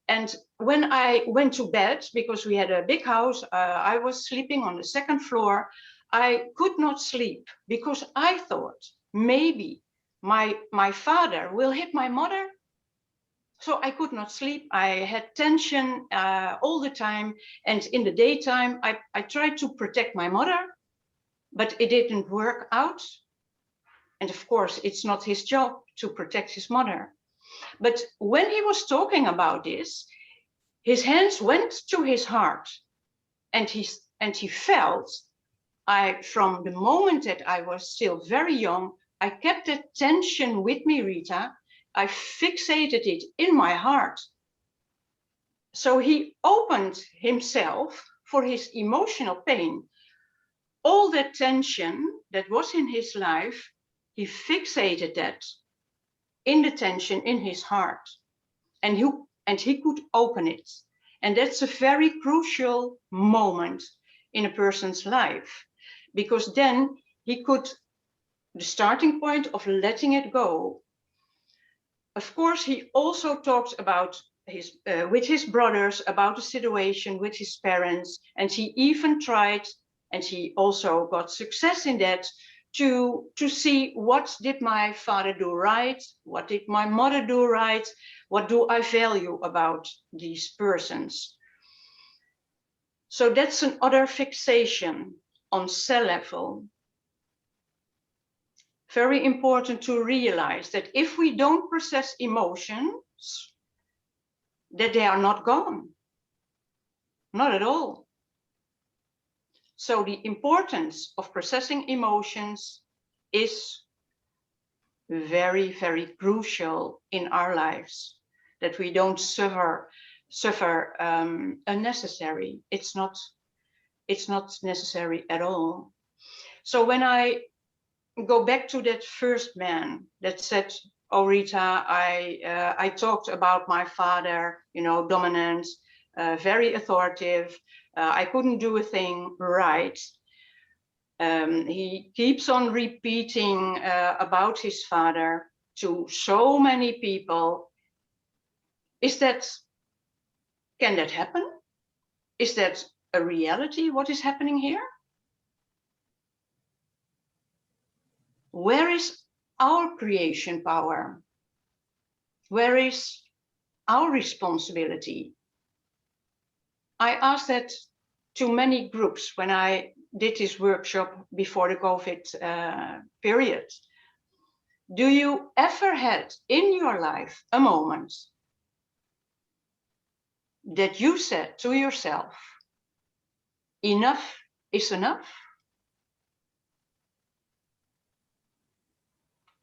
And when I went to bed, because we had a big house, I was sleeping on the second floor. I could not sleep because I thought maybe my father will hit my mother. So I could not sleep. I had tension all the time. And in the daytime, I tried to protect my mother, but it didn't work out. And of course, it's not his job to protect his mother. But when he was talking about this, his hands went to his heart, and he felt, from the moment that I was still very young, I kept that tension with me, Rita. I fixated it in my heart. So he opened himself for his emotional pain. All that tension that was in his life, he fixated that in the tension in his heart, and he could open it. And that's a very crucial moment in a person's life, because then he could, the starting point of letting it go. Of course, he also talks about with his brothers about the situation with his parents, and he even tried, and he also got success in that, to see what did my father do right, what did my mother do right, what do I value about these persons. So that's another fixation on cell level. Very important to realize that if we don't process emotions, that they are not gone. Not at all. So the importance of processing emotions is very, very crucial in our lives, that we don't suffer unnecessary. It's not necessary at all. So when I go back to that first man that said, oh, Rita, I talked about my father, you know, dominant, very authoritative. I couldn't do a thing right. He keeps on repeating about his father to so many people. Can that happen? Is that a reality, what is happening here? Where is our creation power? Where is our responsibility? I asked that to many groups when I did this workshop before the COVID period. Do you ever had in your life a moment that you said to yourself, enough is enough?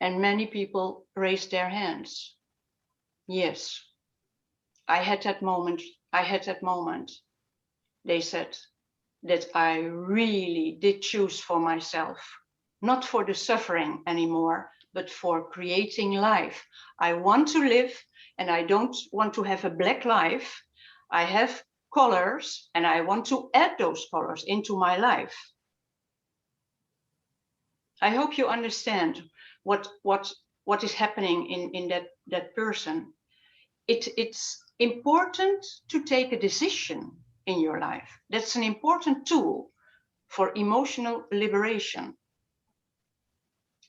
And many people raised their hands. Yes, I had that moment. They said that I really did choose for myself, not for the suffering anymore, but for creating life. I want to live, and I don't want to have a black life. I have colors, and I want to add those colors into my life. I hope you understand what is happening in that person. It's important to take a decision in your life. That's an important tool for emotional liberation.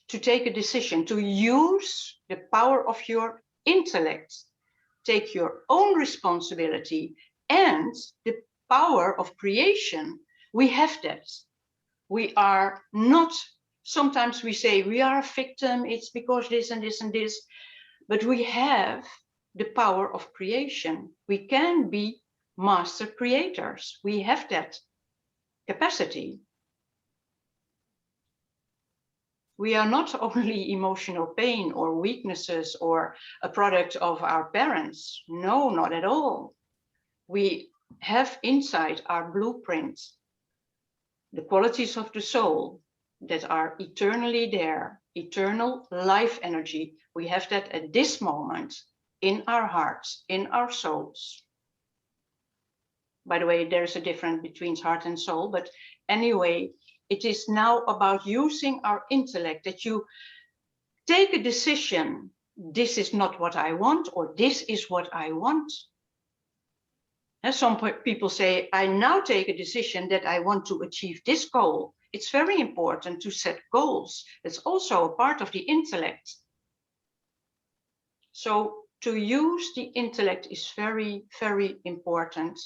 To take a decision, to use the power of your intellect take your own responsibility and the power of creation, we have that. We are not, sometimes we say we are a victim, it's because this and this and this, but we have the power of creation. We can be master creators. We have that capacity. We are not only emotional pain or weaknesses or a product of our parents. No, not at all. We have inside our blueprint the qualities of the soul that are eternally there, eternal life energy. We have that at this moment in our hearts, in our souls. By the way, there's a difference between heart and soul, but anyway, it is now about using our intellect, that you take a decision. This is not what I want, or this is what I want. And some people say, I now take a decision that I want to achieve this goal. It's very important to set goals. It's also a part of the intellect. So to use the intellect is very, very important.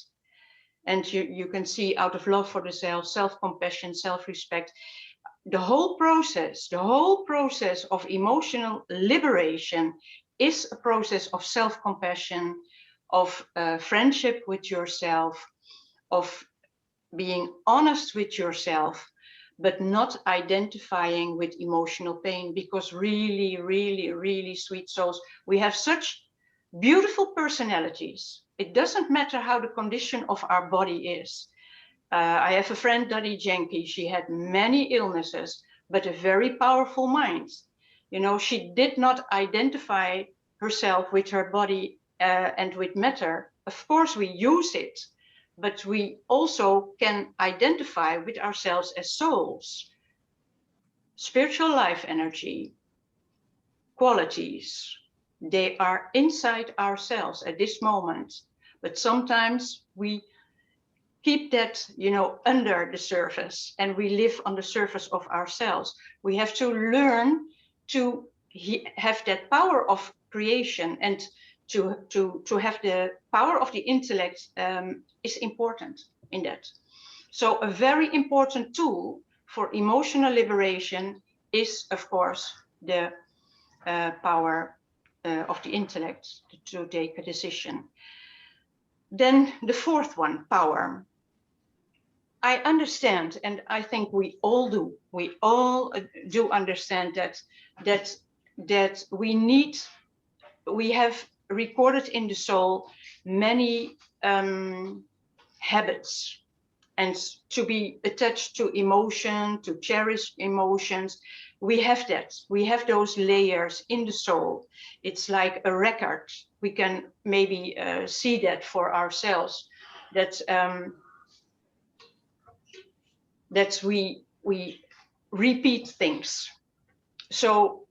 And you can see, out of love for the self, self-compassion, self-respect, the whole process of emotional liberation is a process of self-compassion, of friendship with yourself, of being honest with yourself, but not identifying with emotional pain, because really, really, really sweet souls, we have such beautiful personalities. It doesn't matter how the condition of our body is. I have a friend, Dadi Jenki. She had many illnesses, but a very powerful mind. You know, she did not identify herself with her body and with matter. Of course, we use it, but we also can identify with ourselves as souls. Spiritual life energy, qualities, they are inside ourselves at this moment. But sometimes we keep that, you know, under the surface, and we live on the surface of ourselves. We have to learn to have that power of creation, and to have the power of the intellect is important in that. So a very important tool for emotional liberation is, of course, the power of the intellect to take a decision. Then the fourth one, power. I understand, and I think we all do. We all do understand that we have recorded in the soul many habits, and to be attached to emotion, to cherish emotions. We have that. We have those layers in the soul. It's like a record. We can maybe see that for ourselves. That we repeat things. So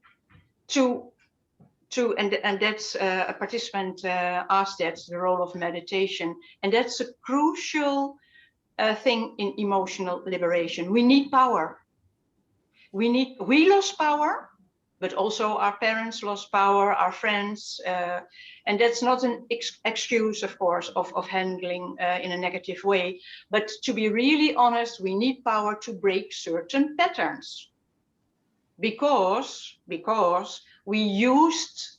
and that's a participant asked that, the role of meditation, and that's a crucial thing in emotional liberation. We need power. We lost power, but also our parents lost power, our friends, and that's not an excuse, of course, of handling in a negative way. But to be really honest, we need power to break certain patterns, because we used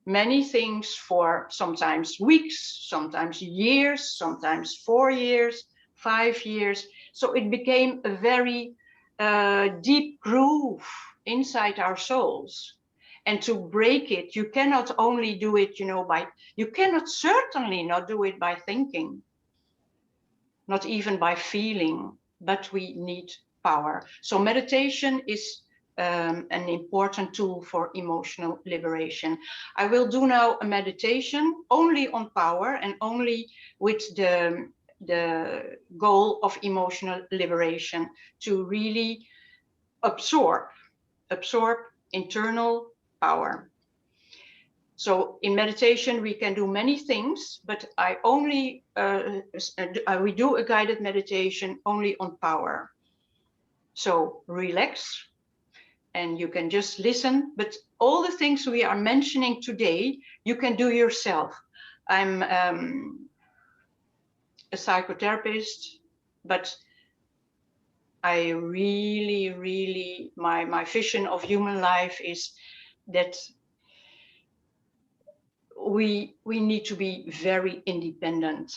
many things for sometimes weeks, sometimes years, sometimes 4 years, 5 years. So it became a very deep groove inside our souls. And to break it, you cannot only do it, you know, you cannot certainly not do it by thinking, not even by feeling, but we need power. So meditation is an important tool for emotional liberation. I will do now a meditation only on power, and only with the goal of emotional liberation, to really absorb internal power. So in meditation, we can do many things, but we do a guided meditation only on power. So relax, and you can just listen, but all the things we are mentioning today, you can do yourself. I'm a psychotherapist, but I really, my vision of human life is that we need to be very independent.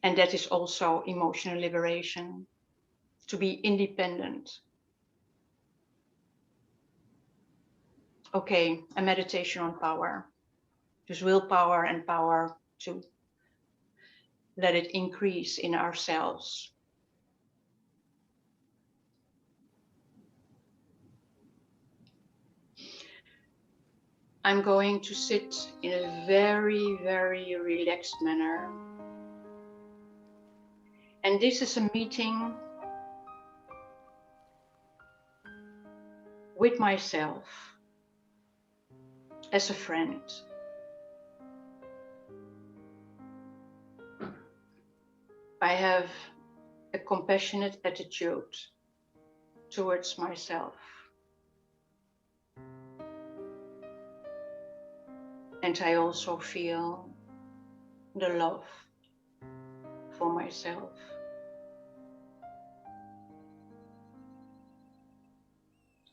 And that is also emotional liberation, to be independent. Okay, a meditation on power. Just willpower and power to let it increase in ourselves. I'm going to sit in a very, very relaxed manner. And this is a meeting with myself as a friend. I have a compassionate attitude towards myself. And I also feel the love for myself.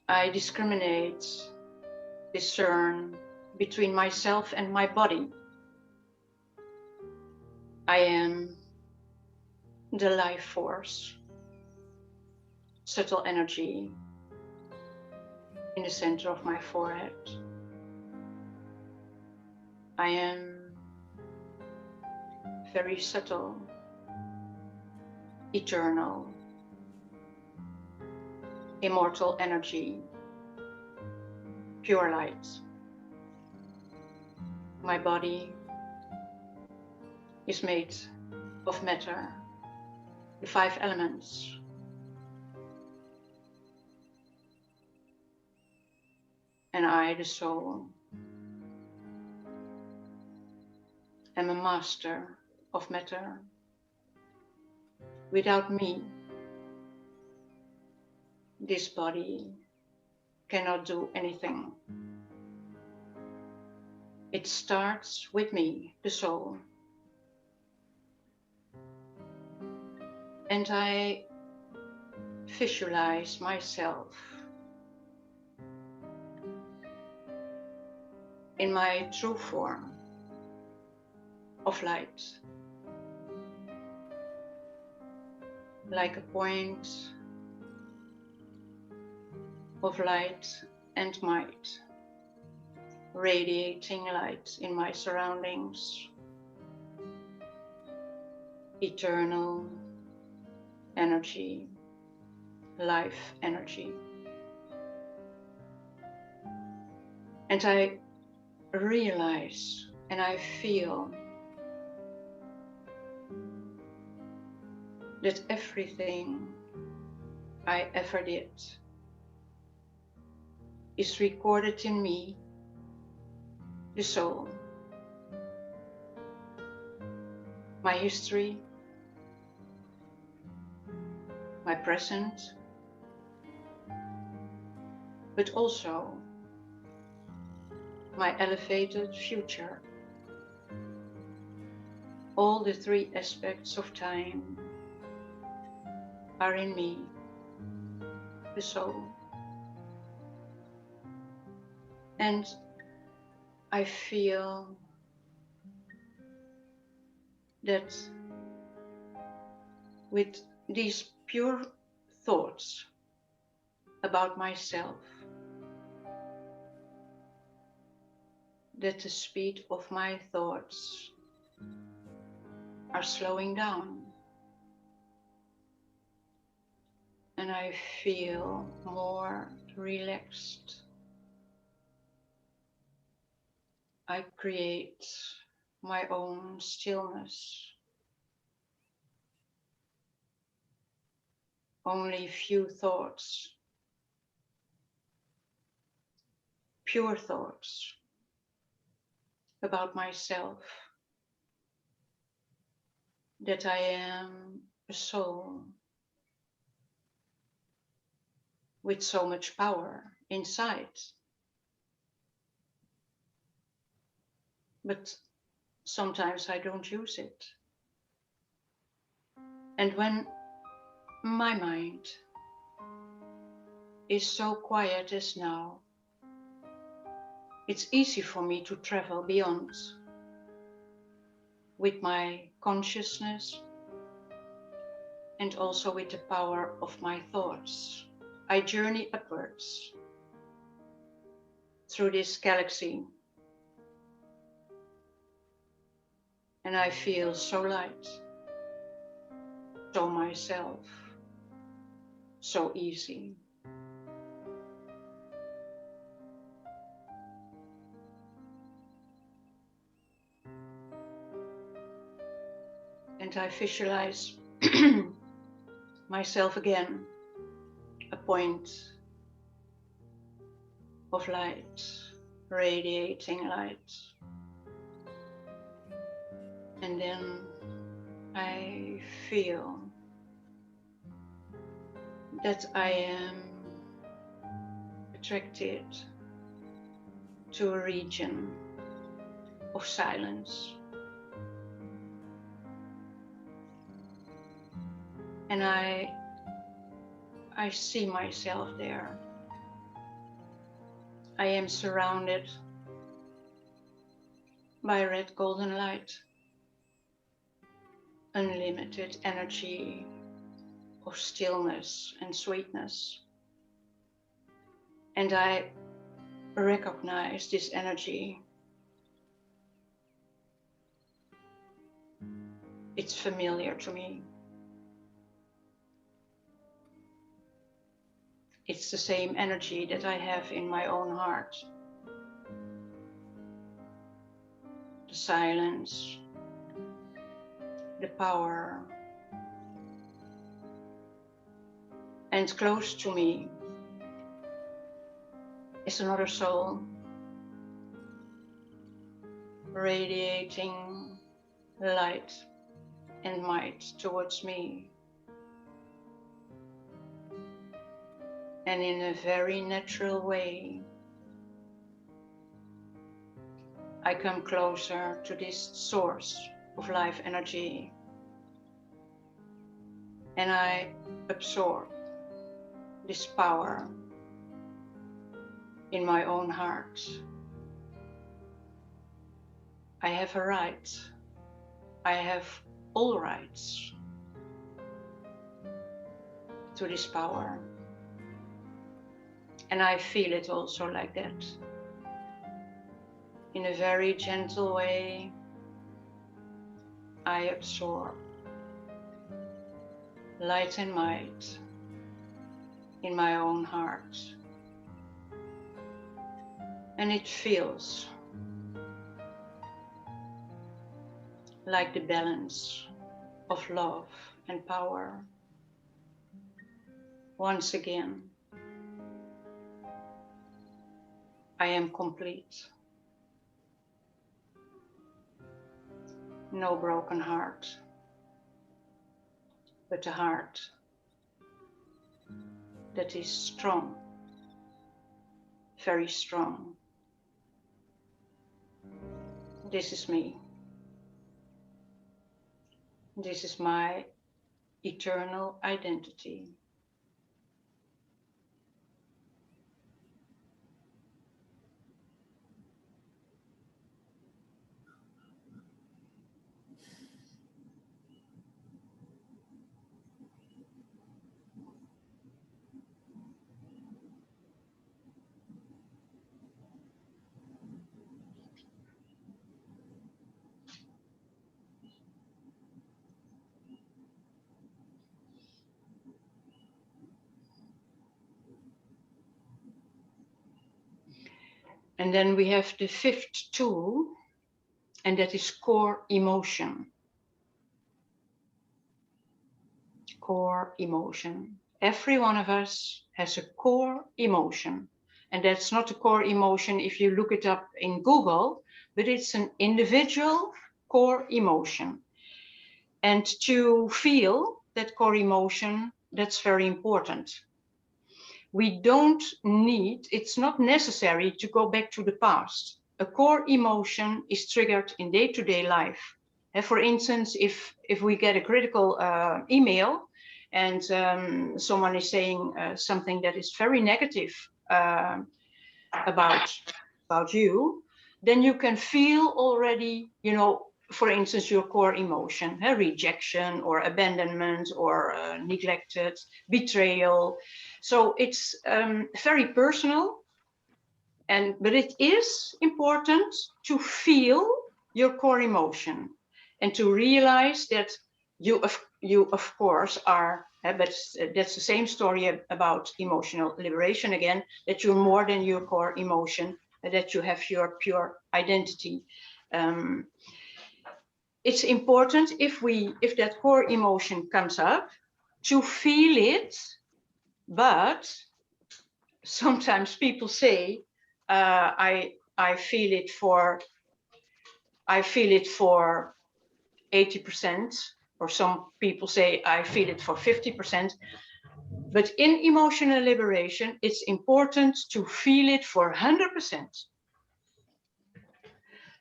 I discriminate, discern between myself and my body. I am the life force, subtle energy in the center of my forehead. I am very subtle, eternal, immortal energy, pure light. My body is made of matter, the 5 elements. And I, the soul, am a master of matter. Without me, this body cannot do anything. It starts with me, the soul. And I visualize myself in my true form of light, like a point of light and might, radiating light in my surroundings, eternal energy, life energy. And I realize and I feel that everything I ever did is recorded in me, the soul. My history, my present, but also my elevated future. All the 3 aspects of time are in me, the soul. And I feel that with these pure thoughts about myself, that the speed of my thoughts are slowing down. And I feel more relaxed. I create my own stillness. Only few thoughts, pure thoughts about myself, that I am a soul with so much power inside. but sometimes I don't use it. And when my mind is so quiet as now, it's easy for me to travel beyond with my consciousness and also with the power of my thoughts. I journey upwards through this galaxy, and I feel so light, so myself, so easy. And I visualize myself again, a point of light, radiating light. And then I feel that I am attracted to a region of silence. And I see myself there. I am surrounded by red golden light, unlimited energy of stillness and sweetness. And I recognize this energy. It's familiar to me. It's the same energy that I have in my own heart. The silence, the power. And close to me is another soul, radiating light and might towards me. And in a very natural way, I come closer to this source of life energy. And I absorb this power in my own heart. I have a right. I have all rights to this power. And I feel it also like that. In a very gentle way, I absorb light and might in my own heart. And it feels like the balance of love and power. Once again, I am complete. No broken heart, but a heart that is strong, very strong. This is me. This is my eternal identity. And then we have the fifth tool, and that is core emotion. Core emotion. Every one of us has a core emotion. And that's not a core emotion if you look it up in Google, but it's an individual core emotion. And to feel that core emotion, that's very important. We don't need, it's not necessary to go back to the past. a core emotion is triggered in day-to-day life. And for instance, if we get a critical email and someone is saying something that is very negative about you, then you can feel already, you know, for instance, your core emotion, rejection or abandonment or neglected, betrayal. So it's very personal. But it is important to feel your core emotion and to realize that you of course are, but that's the same story about emotional liberation again, that you're more than your core emotion, that you have your pure identity. It's important if that core emotion comes up to feel it, but sometimes people say, I feel it for 80%, or some people say I feel it for 50%. But in emotional liberation, it's important to feel it for 100%.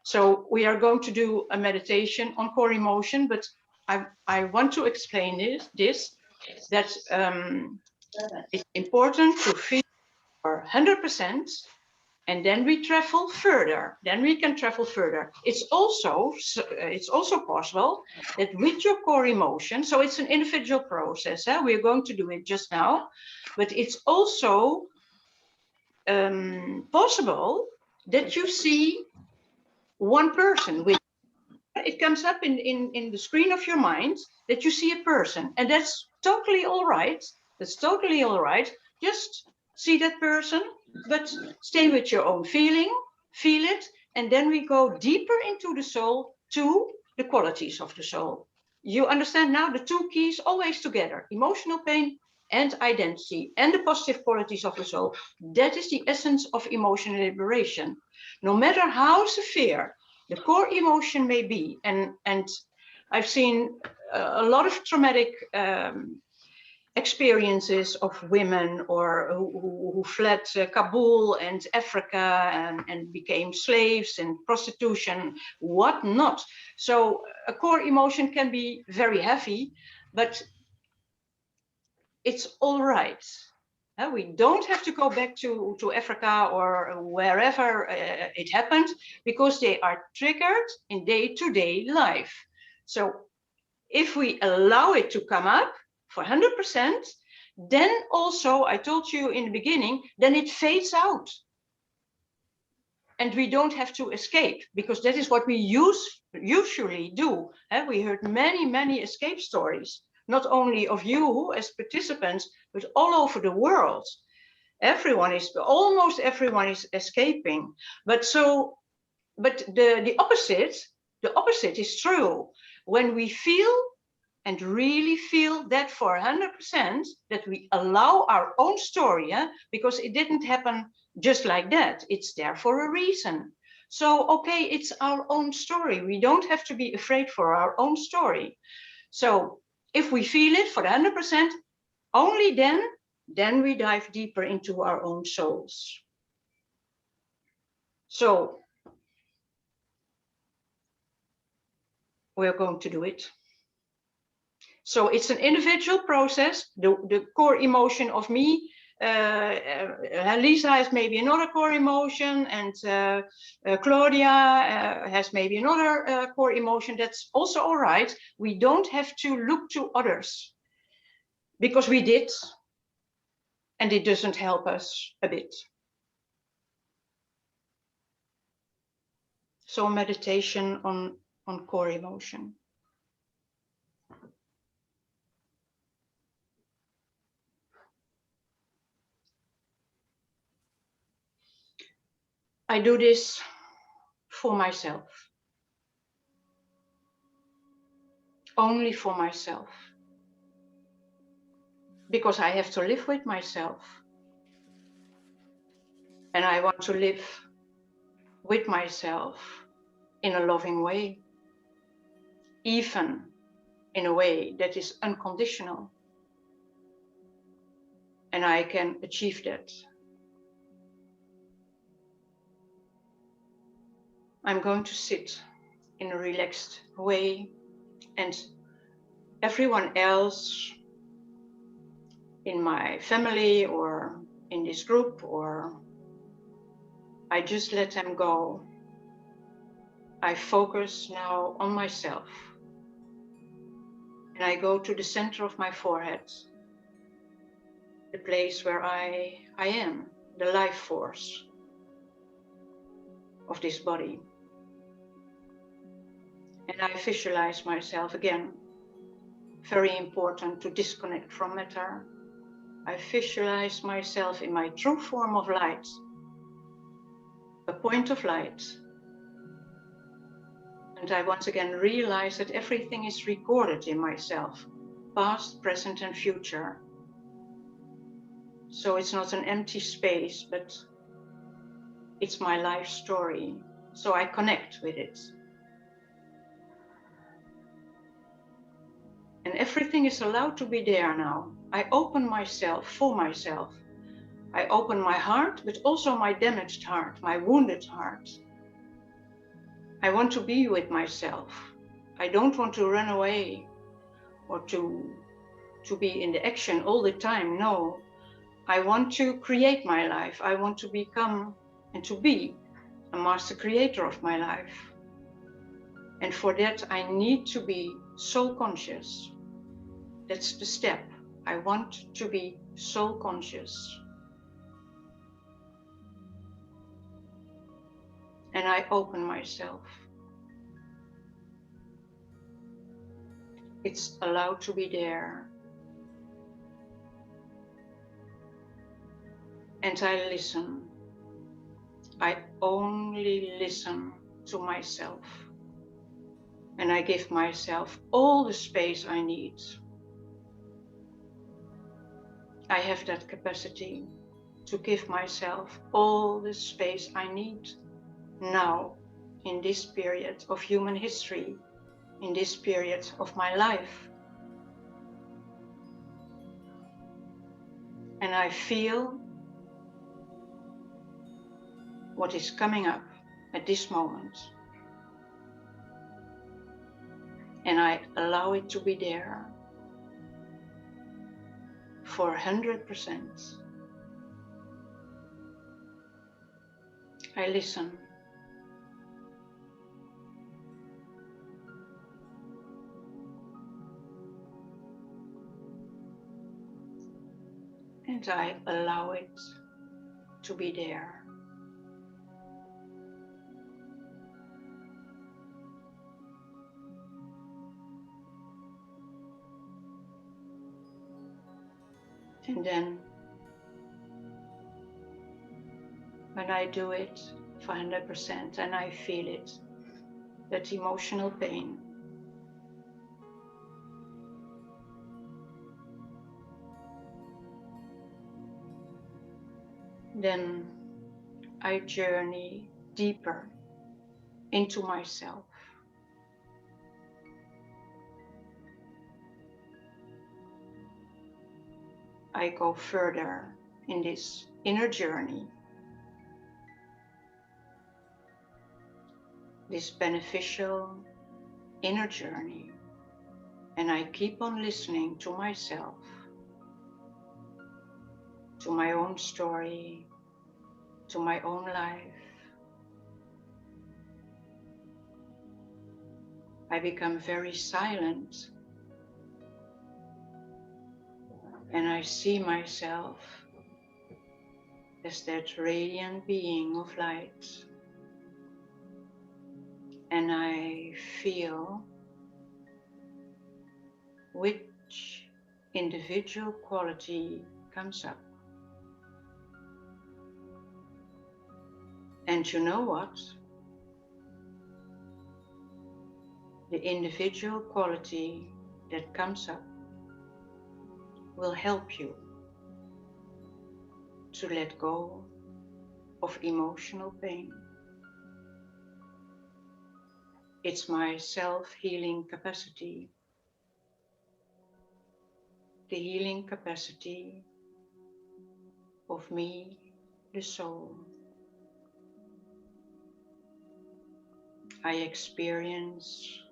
So we are going to do a meditation on core emotion, but I want to explain this that it's important to feel for 100%, and then we travel further. Then we can travel further. It's also possible that with your core emotion, so it's an individual process. We're going to do it just now, but it's also possible that you see one person with. It comes up in the screen of your mind that you see a person, and that's totally all right. That's totally all right. Just see that person, but stay with your own feeling, feel it, and then we go deeper into the soul to the qualities of the soul. You understand now the two keys always together: emotional pain and identity, and the positive qualities of the soul. That is the essence of emotional liberation. No matter how severe the core emotion may be, and I've seen a lot of traumatic experiences of women or who fled Kabul and Africa and became slaves and prostitution, whatnot. So a core emotion can be very heavy, but it's all right. We don't have to go back to Africa or wherever it happened, because they are triggered in day-to-day life. So if we allow it to come up for 100%, then also, I told you in the beginning, then it fades out. And we don't have to escape, because that is what we usually do. We heard many, many escape stories, not only of you as participants, but all over the world. Almost everyone is escaping. But the opposite is true. When we feel and really feel that for 100%, that we allow our own story, because it didn't happen just like that. It's there for a reason. So, okay, it's our own story. We don't have to be afraid for our own story. So if we feel it for 100%, only then we dive deeper into our own souls. So we're going to do it. So it's an individual process. The core emotion of me, Lisa has maybe another core emotion, and Claudia has maybe another core emotion. That's also all right. We don't have to look to others, because we did, and it doesn't help us a bit. So meditation on core emotion. I do this for myself. Only for myself. Because I have to live with myself. And I want to live with myself in a loving way. Even in a way that is unconditional. And I can achieve that. I'm going to sit in a relaxed way, and everyone else in my family or in this group, or I just let them go. I focus now on myself, and I go to the center of my forehead, the place where I am, the life force of this body. And I visualize myself again. Very important to disconnect from matter. I visualize myself in my true form of light, a point of light. And I once again realize that everything is recorded in myself, past, present, and future. So it's not an empty space, but it's my life story. So I connect with it. And everything is allowed to be there now. I open myself for myself. I open my heart, but also my damaged heart, my wounded heart. I want to be with myself. I don't want to run away or to be in the action all the time. No, I want to create my life. I want to become and to be a master creator of my life. And for that, I need to be soul conscious. That's the step. I want to be soul conscious. And I open myself. It's allowed to be there. And I listen. I only listen to myself. And I give myself all the space I need. I have that capacity to give myself all the space I need now, in this period of human history, in this period of my life. And I feel what is coming up at this moment. And I allow it to be there for 100%. I listen. And I allow it to be there. And then, when I do it for 100% and I feel it, that emotional pain, then I journey deeper into myself. I go further in this inner journey, this beneficial inner journey, and I keep on listening to myself, to my own story, to my own life. I become very silent, and I see myself as that radiant being of light. And I feel which individual quality comes up. And you know what? The individual quality that comes up will help you to let go of emotional pain. It's my self-healing capacity, the healing capacity of me, the soul. I experience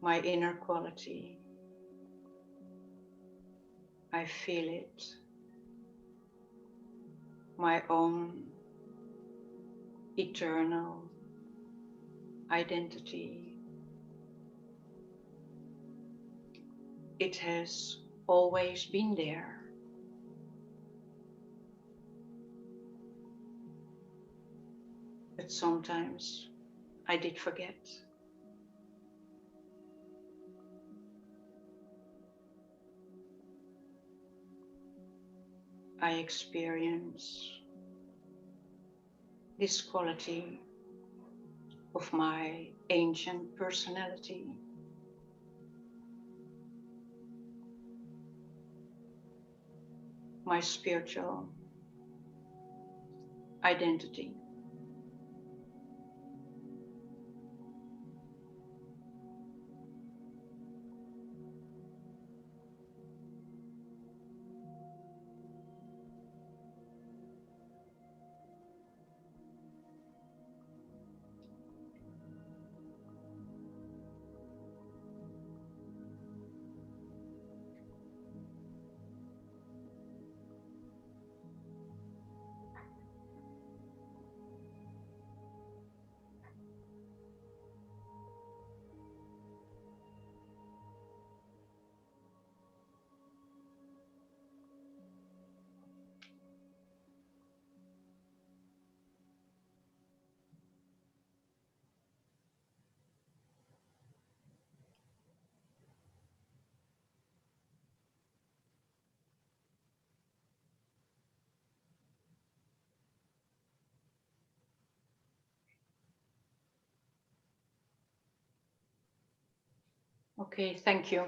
my inner quality. I feel it, my own eternal identity. It has always been there. But sometimes I did forget. I experience this quality of my ancient personality. My spiritual identity. Okay, thank you.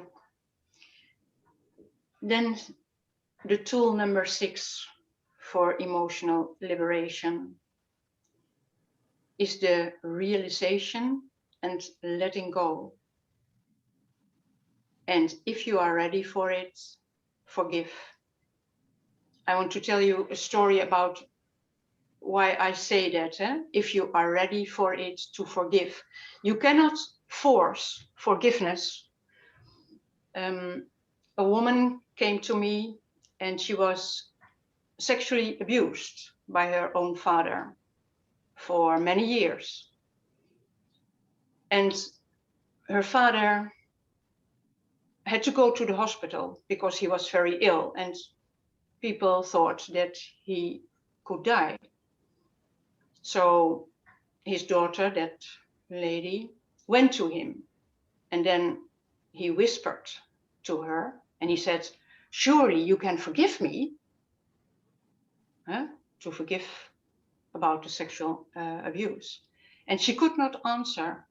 Then the tool number 6 for emotional liberation is the realization and letting go. And if you are ready for it, forgive. I want to tell you a story about why I say that. If you are ready for it, to forgive. You cannot force forgiveness. A woman came to me and she was sexually abused by her own father for many years. And her father had to go to the hospital because he was very ill and people thought that he could die. So his daughter, that lady, went to him and then he whispered to her and he said, "Surely you can forgive me," to forgive about the sexual abuse. And she could not answer.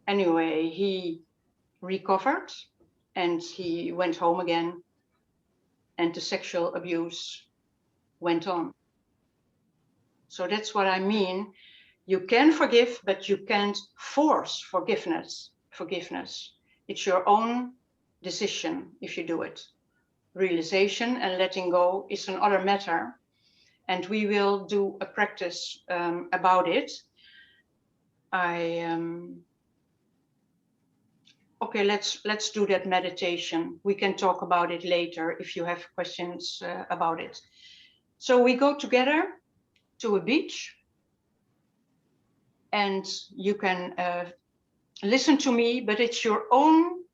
Anyway, he recovered and he went home again and the sexual abuse went on. So that's what I mean. You can forgive, but you can't force forgiveness. It's your own decision if you do it. Realization and letting go is another matter. And we will do a practice about it. Okay, let's do that meditation. We can talk about it later if you have questions about it. So we go together to a beach and you can listen to me, but it's your own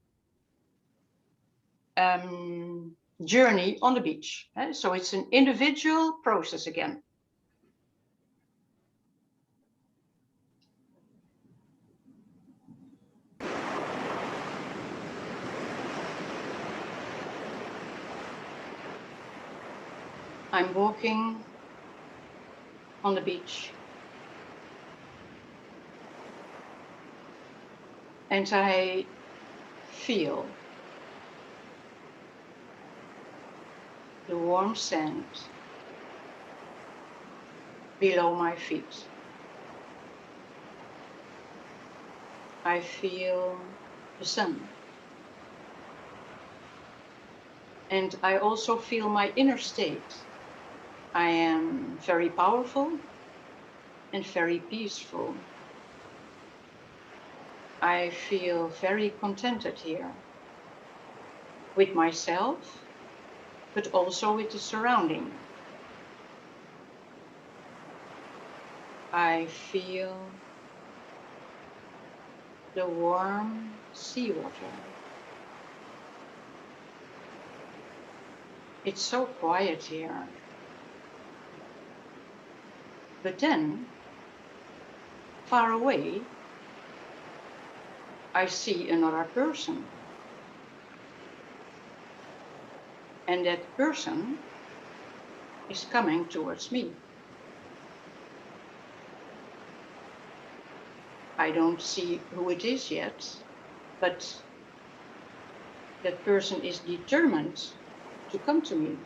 journey on the beach. So it's an individual process again. I'm walking on the beach. And I feel the warm sand below my feet. I feel the sun. And I also feel my inner state I am very powerful and very peaceful. I feel very contented here with myself, but also with the surrounding. I feel the warm seawater. It's so quiet here. But then, far away, I see another person. And that person is coming towards me. I don't see who it is yet, but that person is determined to come to me.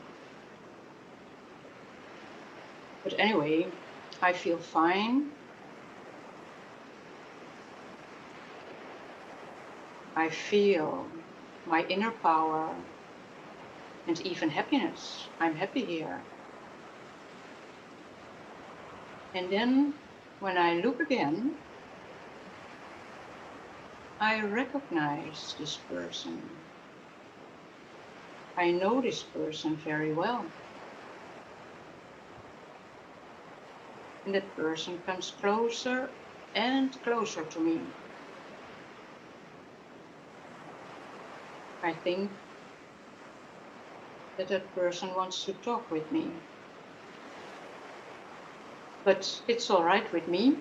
But anyway, I feel fine. I feel my inner power and even happiness. I'm happy here. And then when I look again, I recognize this person. I know this person very well. And that person comes closer and closer to me. I think that that person wants to talk with me. But it's all right with me.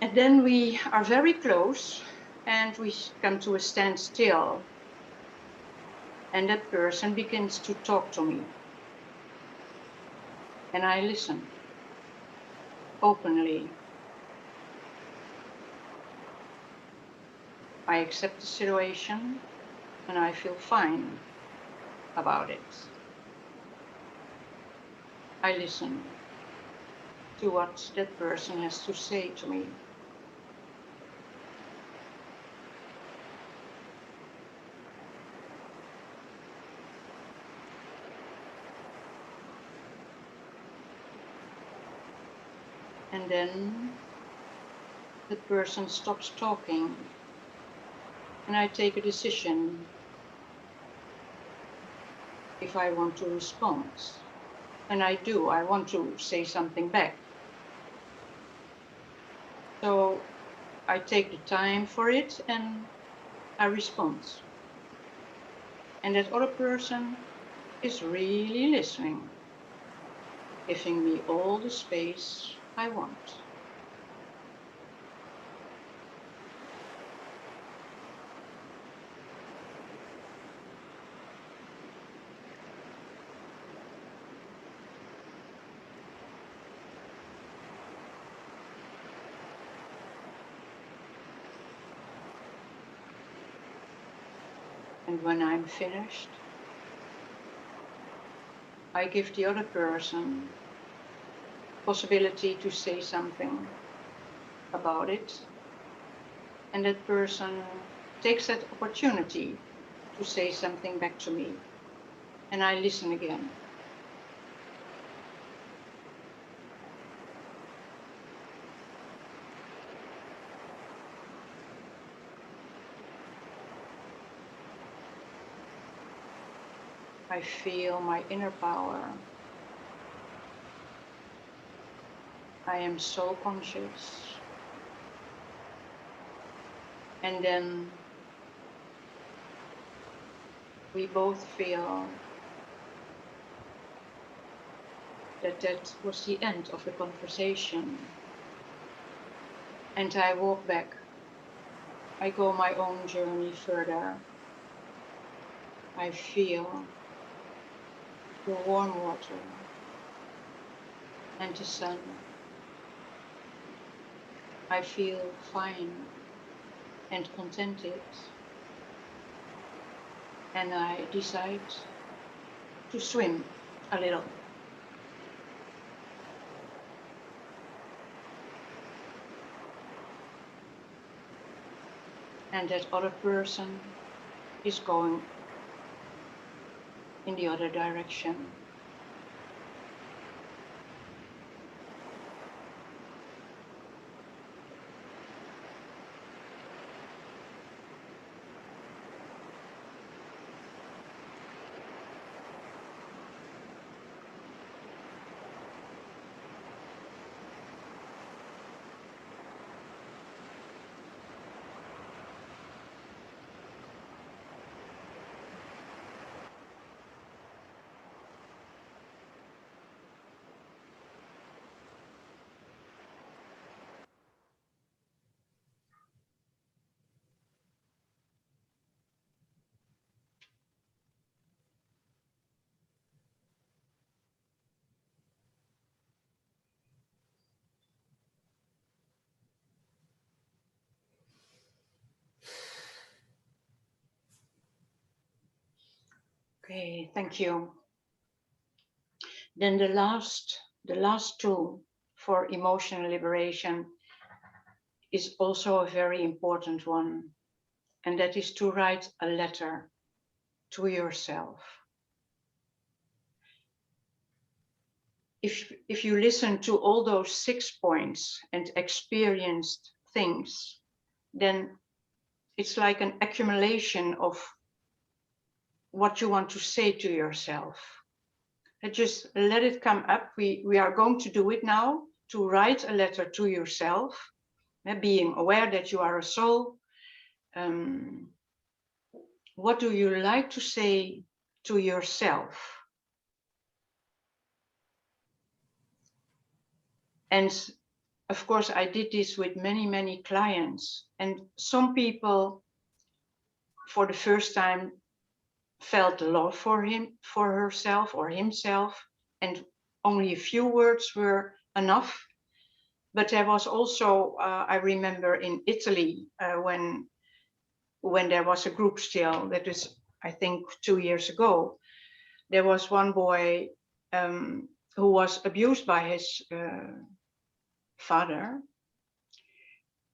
And then we are very close and we come to a standstill. And that person begins to talk to me. And I listen openly. I accept the situation and I feel fine about it. I listen to what that person has to say to me. And then the person stops talking and I take a decision if I want to respond. And I do, I want to say something back. So I take the time for it and I respond. And that other person is really listening, giving me all the space I want. And when I'm finished, I give the other person possibility to say something about it. And that person takes that opportunity to say something back to me. And I listen again. I feel my inner power. I am so conscious. And then we both feel that that was the end of the conversation. And I walk back. I go my own journey further. I feel the warm water and the sun. I feel fine and contented. And I decide to swim a little. And that other person is going in the other direction. Okay, thank you. Then the last tool for emotional liberation is also a very important one, and that is to write a letter to yourself. If you listen to all those 6 points and experienced things, then it's like an accumulation of what you want to say to yourself. And just let it come up. We are going to do it now, to write a letter to yourself, being aware that you are a soul. What do you like to say to yourself? And of course, I did this with many, many clients. And some people, for the first time, felt love for herself or himself, and only a few words were enough. But there was also, I remember in Italy, when there was a group still, that was, I think, 2 years ago, there was one boy who was abused by his father,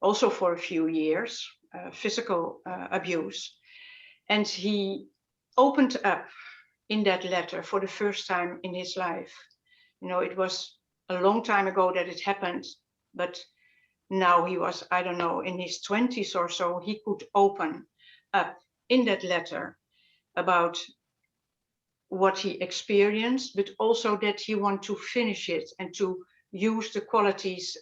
also for a few years, physical abuse. And he opened up in that letter for the first time in his life. You know, it was a long time ago that it happened, but now he was, I don't know, in his 20s or so, he could open up in that letter about what he experienced, but also that he wanted to finish it and to use the qualities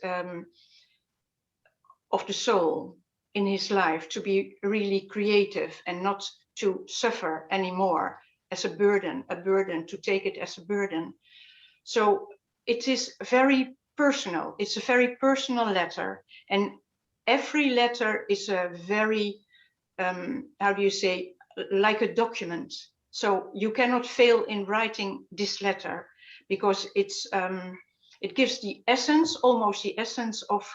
of the soul in his life, to be really creative and not to suffer anymore as a burden, to take it as a burden. So it is very personal. It's a very personal letter, and every letter is a very, how do you say, like a document. So you cannot fail in writing this letter, because it's it gives the essence, almost the essence of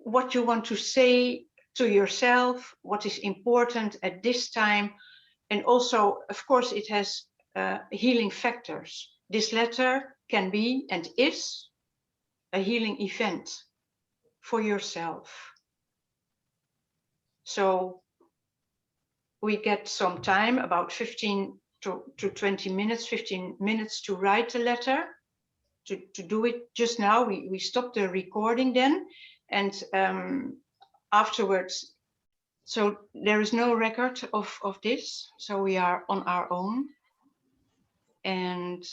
what you want to say to yourself, what is important at this time. And also, of course, it has healing factors. This letter can be and is a healing event for yourself. So we get some time, about 15 to 20 minutes, 15 minutes to write a letter, to do it just now. We stop the recording then, and afterwards, so there is no record of this, so we are on our own. And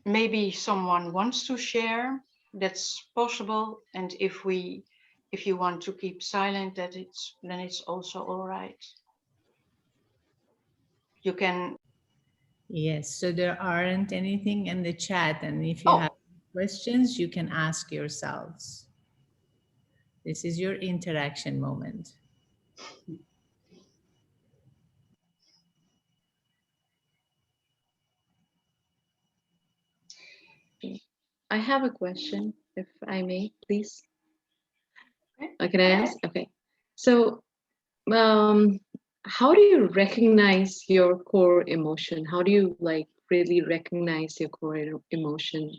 maybe someone wants to share, that's possible. And if you want to keep silent, then it's also all right. You can. Yes, so there aren't anything in the chat, and if you have questions, you can ask yourselves. This is your interaction moment. I have a question, if I may, please. Can I ask? Okay. So, how do you recognize your core emotion? How do you really recognize your core emotion?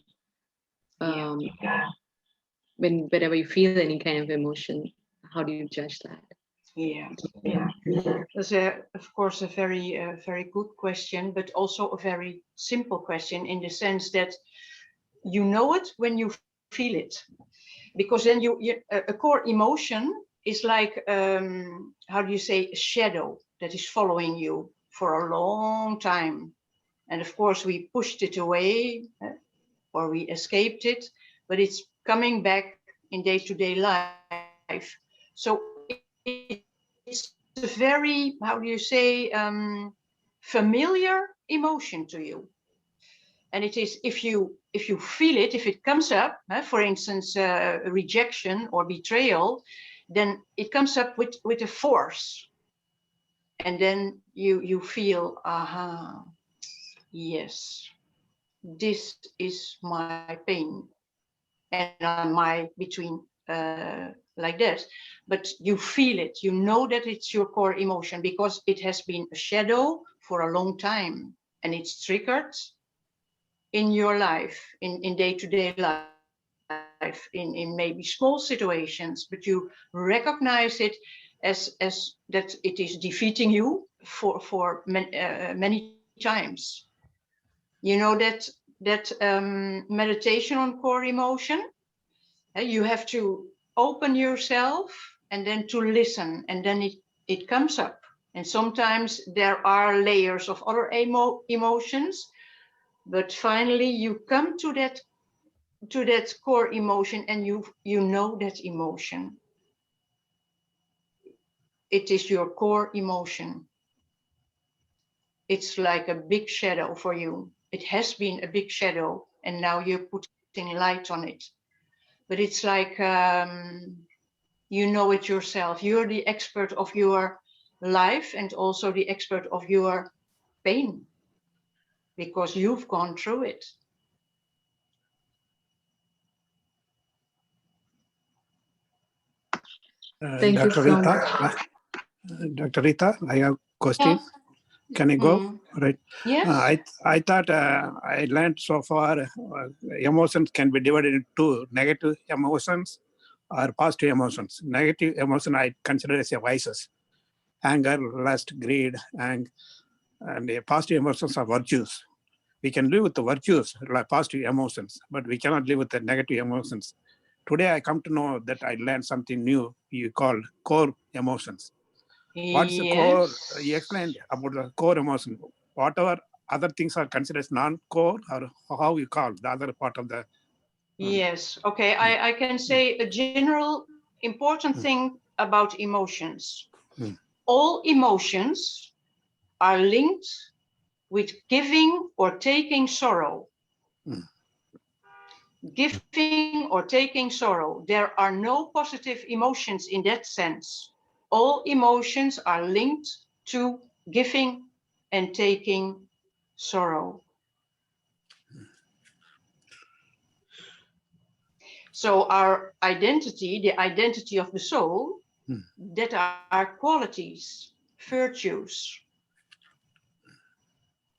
Whenever you feel any kind of emotion, how do you judge that? Yeah. That's of course a very good question, but also a very simple question, in the sense that you know it when you feel it, because then a core emotion is like, how do you say, a shadow that is following you for a long time. And of course we pushed it away, or we escaped it, but it's coming back in day-to-day life. So it's a very, how do you say, familiar emotion to you. And it is, if you feel it, if it comes up, for instance, rejection or betrayal, then it comes up with a force. And then you feel, aha, yes, this is my pain. And my between like that, but you feel it, you know that it's your core emotion because it has been a shadow for a long time and it's triggered in your life, in day-to-day life, in maybe small situations, but you recognize it as that it is defeating you for many times. You know that meditation on core emotion, you have to open yourself and then to listen, and then it comes up. And sometimes there are layers of other emotions, but finally you come to that core emotion, and you know that emotion. It is your core emotion. It's like a big shadow for you. It has been a big shadow, and now you're putting light on it. But it's like, you know it yourself. You're the expert of your life and also the expert of your pain because you've gone through it. Thank you Dr. so Rita, much. Dr. Rita, I have a question. Yeah. Can I go? Right. Yes. I thought I learned so far emotions can be divided into negative emotions or positive emotions. Negative emotion I consider as a vices: anger, lust, greed, and the positive emotions are virtues. We can live with the virtues, like positive emotions, but we cannot live with the negative emotions. Today I come to know that I learned something new you call core emotions. What's the core? You explained about the core emotion. Whatever other things are considered as non-core, or how you call the other part of the. Yes. Okay. I can say a general important thing about emotions. All emotions are linked with giving or taking sorrow. Giving or taking sorrow. There are no positive emotions in that sense. All emotions are linked to giving and taking sorrow. So our identity, the identity of the soul, that are qualities, virtues.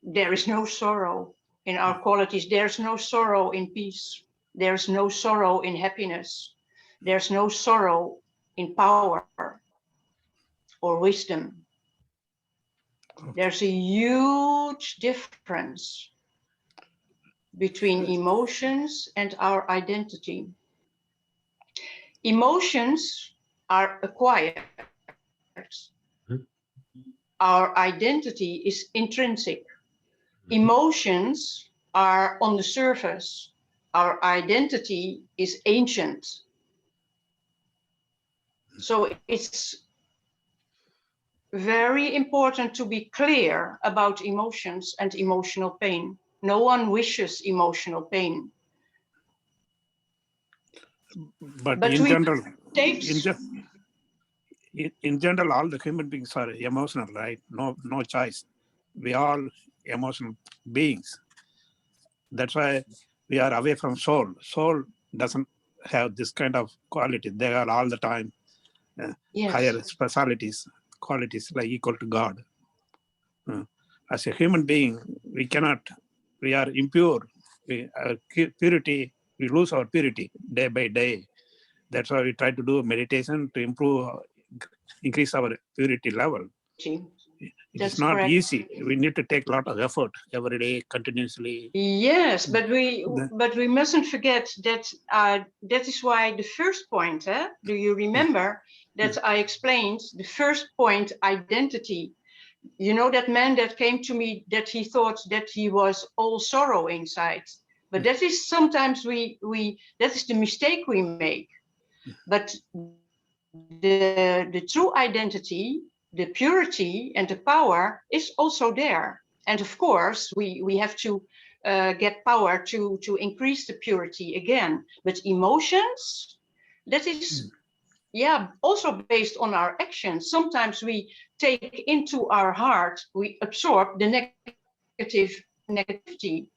There is no sorrow in our qualities. There's no sorrow in peace. There's no sorrow in happiness. There's no sorrow in power or wisdom. There's a huge difference between emotions and our identity. Emotions are acquired. Our identity is intrinsic. Emotions are on the surface. Our identity is ancient. So it's very important to be clear about emotions and emotional pain. No one wishes emotional pain. But in general, in general, all the human beings are emotional, right? No choice. We are all emotional beings. That's why we are away from soul. Soul doesn't have this kind of quality. They are all the time higher specialities, qualities like equal to God. As a human being, we are impure. Purity, we lose our purity day by day. That's why we try to do meditation to improve, increase our purity level. It's not easy. We need to take a lot of effort every day, continuously. Yes, but we mustn't forget that that is why the first point, do you remember that I explained the first point, identity? You know that man that came to me that he thought that he was all sorrow inside. But that is sometimes that is the mistake we make. But the true identity, the purity and the power is also there. And of course, we have to get power to increase the purity again. But emotions, that is, also based on our actions. Sometimes we take into our heart, we absorb the negativity.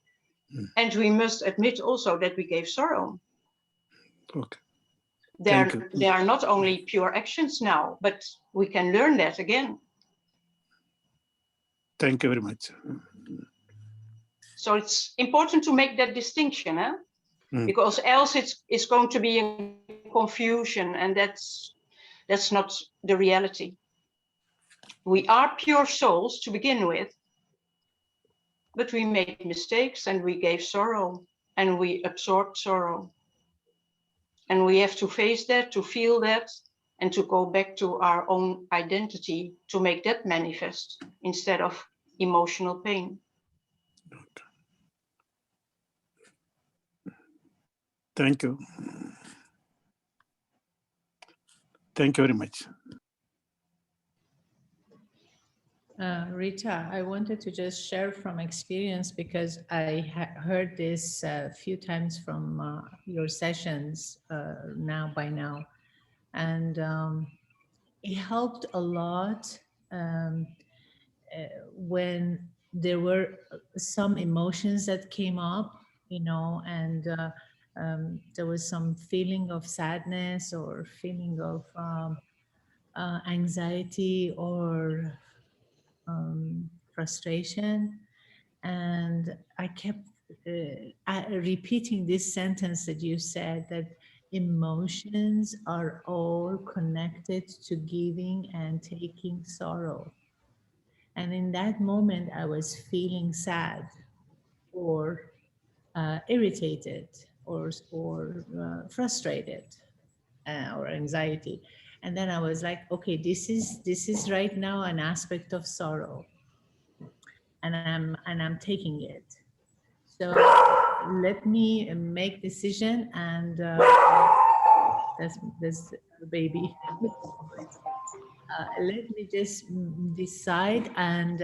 And we must admit also that we gave sorrow. Okay. Thank you. They are not only pure actions now, but we can learn that again. Thank you very much. So it's important to make that distinction, eh? Because else it's going to be in confusion, and that's not the reality. We are pure souls to begin with, but we made mistakes and we gave sorrow and we absorbed sorrow. And we have to face that, to feel that, and to go back to our own identity to make that manifest instead of emotional pain. Thank you. Thank you very much. Rita, I wanted to just share from experience because I heard this a few times from your sessions by now. And it helped a lot when there were some emotions that came up, you know, and there was some feeling of sadness or feeling of anxiety or frustration. And I kept repeating this sentence that you said, that emotions are all connected to giving and taking sorrow. And in that moment, I was feeling sad or irritated or frustrated or anxiety. And then I was like, okay, this is right now an aspect of sorrow, and I'm taking it. So let me make decision, and that's the baby. Let me just decide and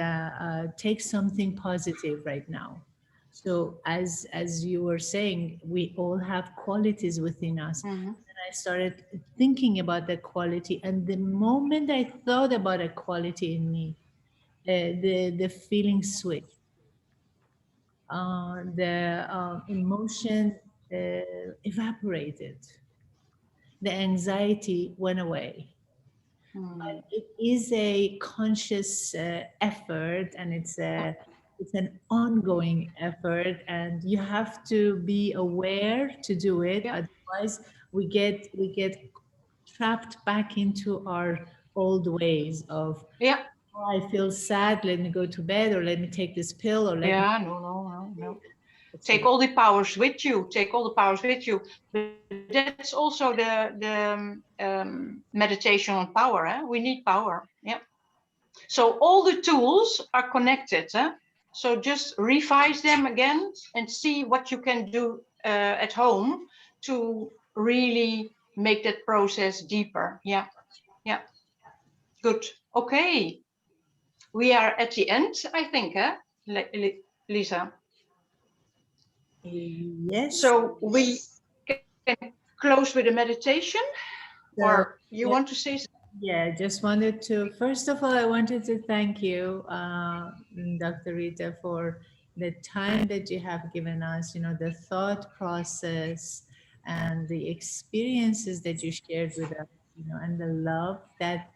take something positive right now. So as you were saying, we all have qualities within us. And I started thinking about that quality, and the moment I thought about a quality in me, the feeling switched. The emotion evaporated. The anxiety went away. But it is a conscious effort, and it's an ongoing effort, and you have to be aware to do it. Otherwise, we get trapped back into our old ways of, oh, I feel sad, let me go to bed, or let me take this pill, or let me... No. Take all the powers with you. Take all the powers with you. But that's also the meditation on power. Eh? We need power. Yeah. So all the tools are connected. Eh? So just revise them again and see what you can do at home to really make that process deeper. Yeah. Yeah. Good. Okay. We are at the end, I think, eh? Lisa. Yes. So we can close with a meditation, or you want to say something? Yeah, just wanted to, first of all, I wanted to thank you, Dr. Rita, for the time that you have given us, you know, the thought process and the experiences that you shared with us, you know, and the love that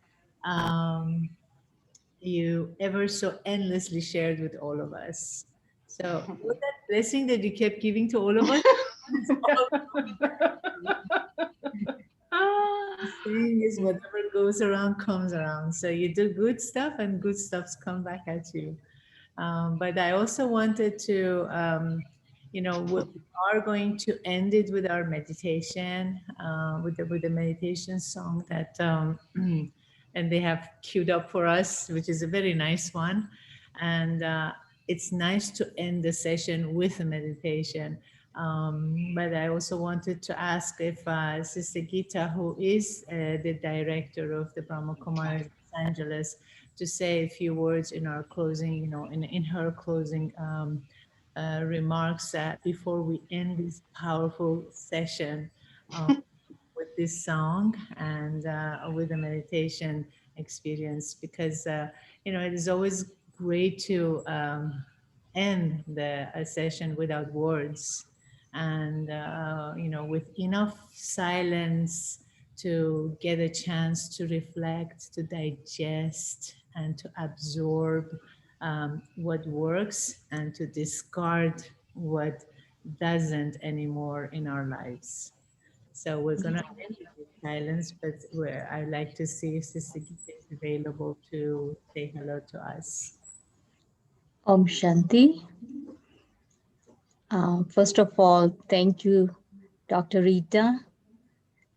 you ever so endlessly shared with all of us. So all that blessing that you kept giving to all of us, saying is whatever goes around comes around. So you do good stuff, and good stuffs come back at you. But I also wanted to, you know, we are going to end it with our meditation, with the meditation song that, and they have queued up for us, which is a very nice one. And it's nice to end the session with a meditation. But I also wanted to ask if Sister Gita, who is the director of the Brahma Kumaris Los Angeles, to say a few words in our closing, you know, in her closing remarks before we end this powerful session with this song and with the meditation experience, because you know, it is always great to end a session without words, and you know, with enough silence to get a chance to reflect, to digest, and to absorb what works and to discard what doesn't anymore in our lives. So we're going to end with this silence, but I'd like to see if Sister Gita is available to say hello to us. Om Shanti. First of all, thank you, Dr. Rita,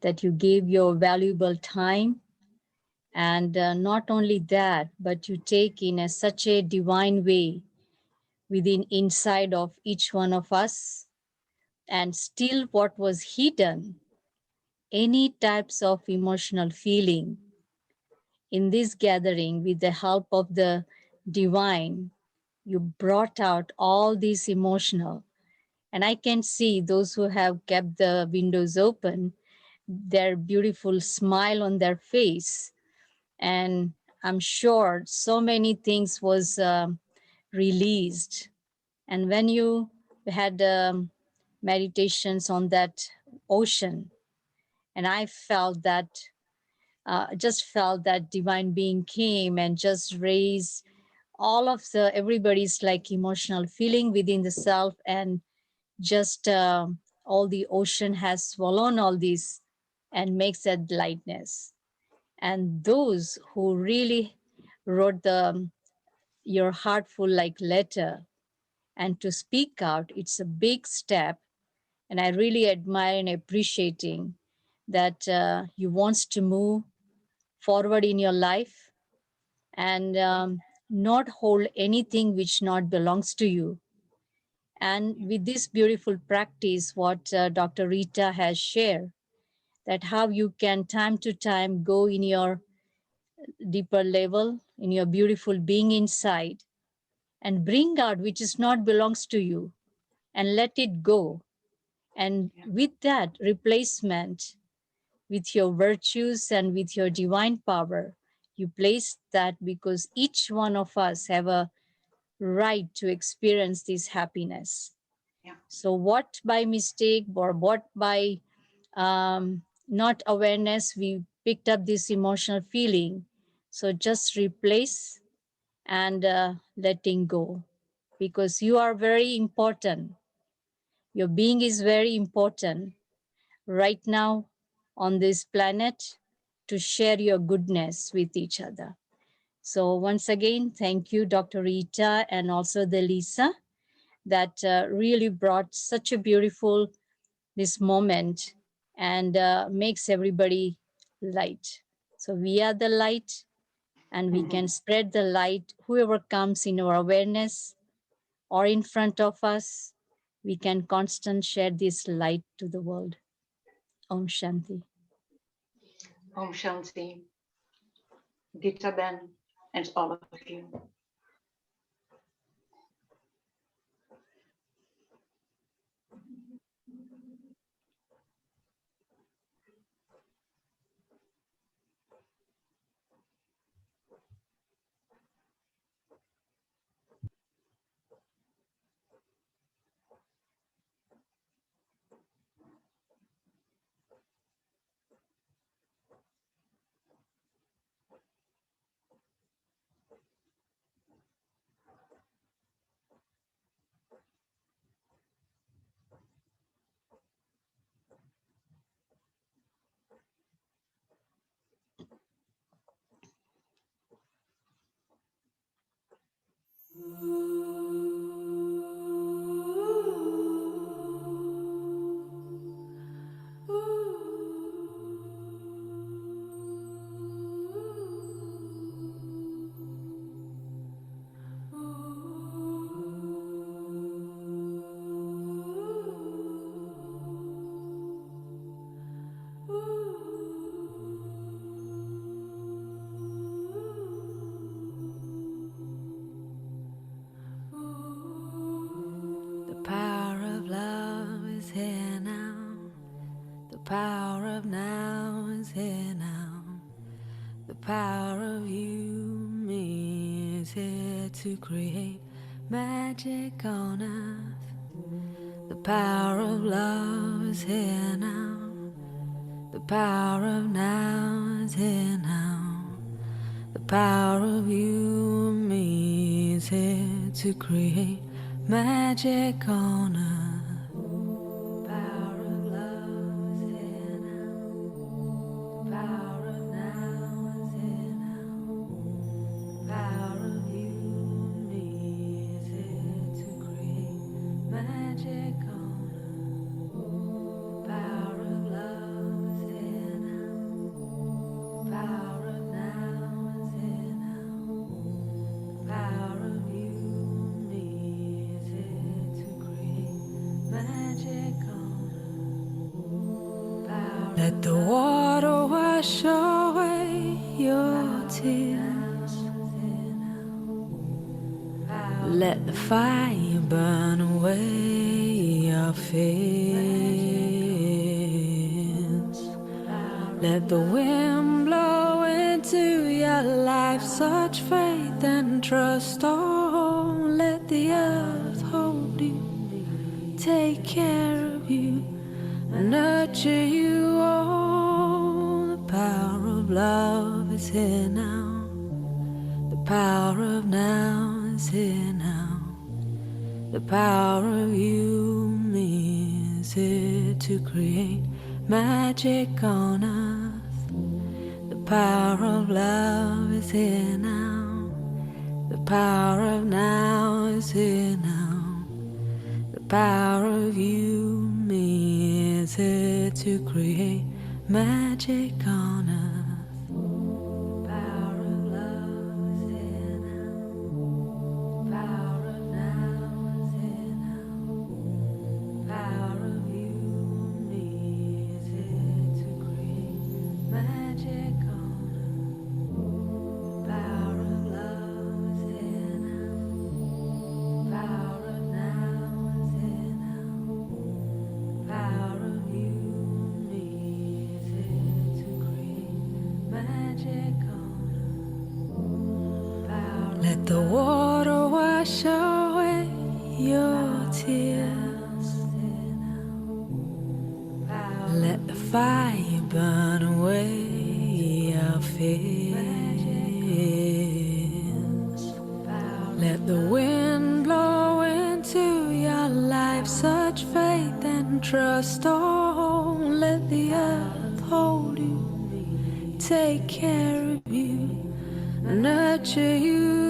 that you gave your valuable time. And not only that, but you take in such a divine way within inside of each one of us, and still what was hidden, any types of emotional feeling in this gathering, with the help of the divine, you brought out all these emotional. And I can see those who have kept the windows open, their beautiful smile on their face. And I'm sure so many things was released. And when you had meditations on that ocean, and I felt that, just felt that divine being came and just raised all of everybody's like emotional feeling within the self, and just all the ocean has swollen all this and makes that lightness. And those who really wrote your heartful like letter and to speak out, it's a big step. And I really admire and appreciating that you wants to move forward in your life and not hold anything which not belongs to you. And with this beautiful practice, what Dr. Rita has shared, that how you can time to time go in your deeper level, in your beautiful being inside, and bring out which is not belongs to you and let it go. And with that replacement, with your virtues and with your divine power, you place that, because each one of us have a right to experience this happiness. Yeah. So what by mistake or what by not awareness we picked up this emotional feeling, so just replace and letting go, because you are very important. Your being is very important right now on this planet, to share your goodness with each other. So once again, thank you, Dr. Rita, and also the Lisa, that really brought such a beautiful this moment and makes everybody light. So we are the light, and we can spread the light. Whoever comes in our awareness or in front of us, we can constant share this light to the world. Om Shanti. Om Shanti, Gita Ben, and all of you. Power of love is here now. The power of now is here now. The power of you, me, is here to create magic on earth. The power of love is here now. The power of now is here now. The power of you and me is here to create magic on earth. The power of love is here now. The power of now is here now. The power of you and me is here to create magic on earth. The power of love is here now. The power of now is here now. The power of you and me is here to create magic on earth. Let the water wash away your tears. Let the fire burn away your fears. Let the wind blow into your life such faith and trust. Oh, let the earth hold you, take care of you, and nurture you. Oh, the power of love is here now. The power of now is here now. The power of you and me is here to create magic on earth. The power of love is here now. The power of now is here now. The power of you and me is here to create magic on earth. The power of love is here now. The power of now is here now. The power of you and me is here to create magic on earth. The power of love is here now. The power of now is here now. The power of you and me is here to create magic on earth. Let the water wash away your tears. Let the fire burn away your fears. Let the wind blow into your life such faith and trust. Oh, let the earth hold you, take care of you, nurture you.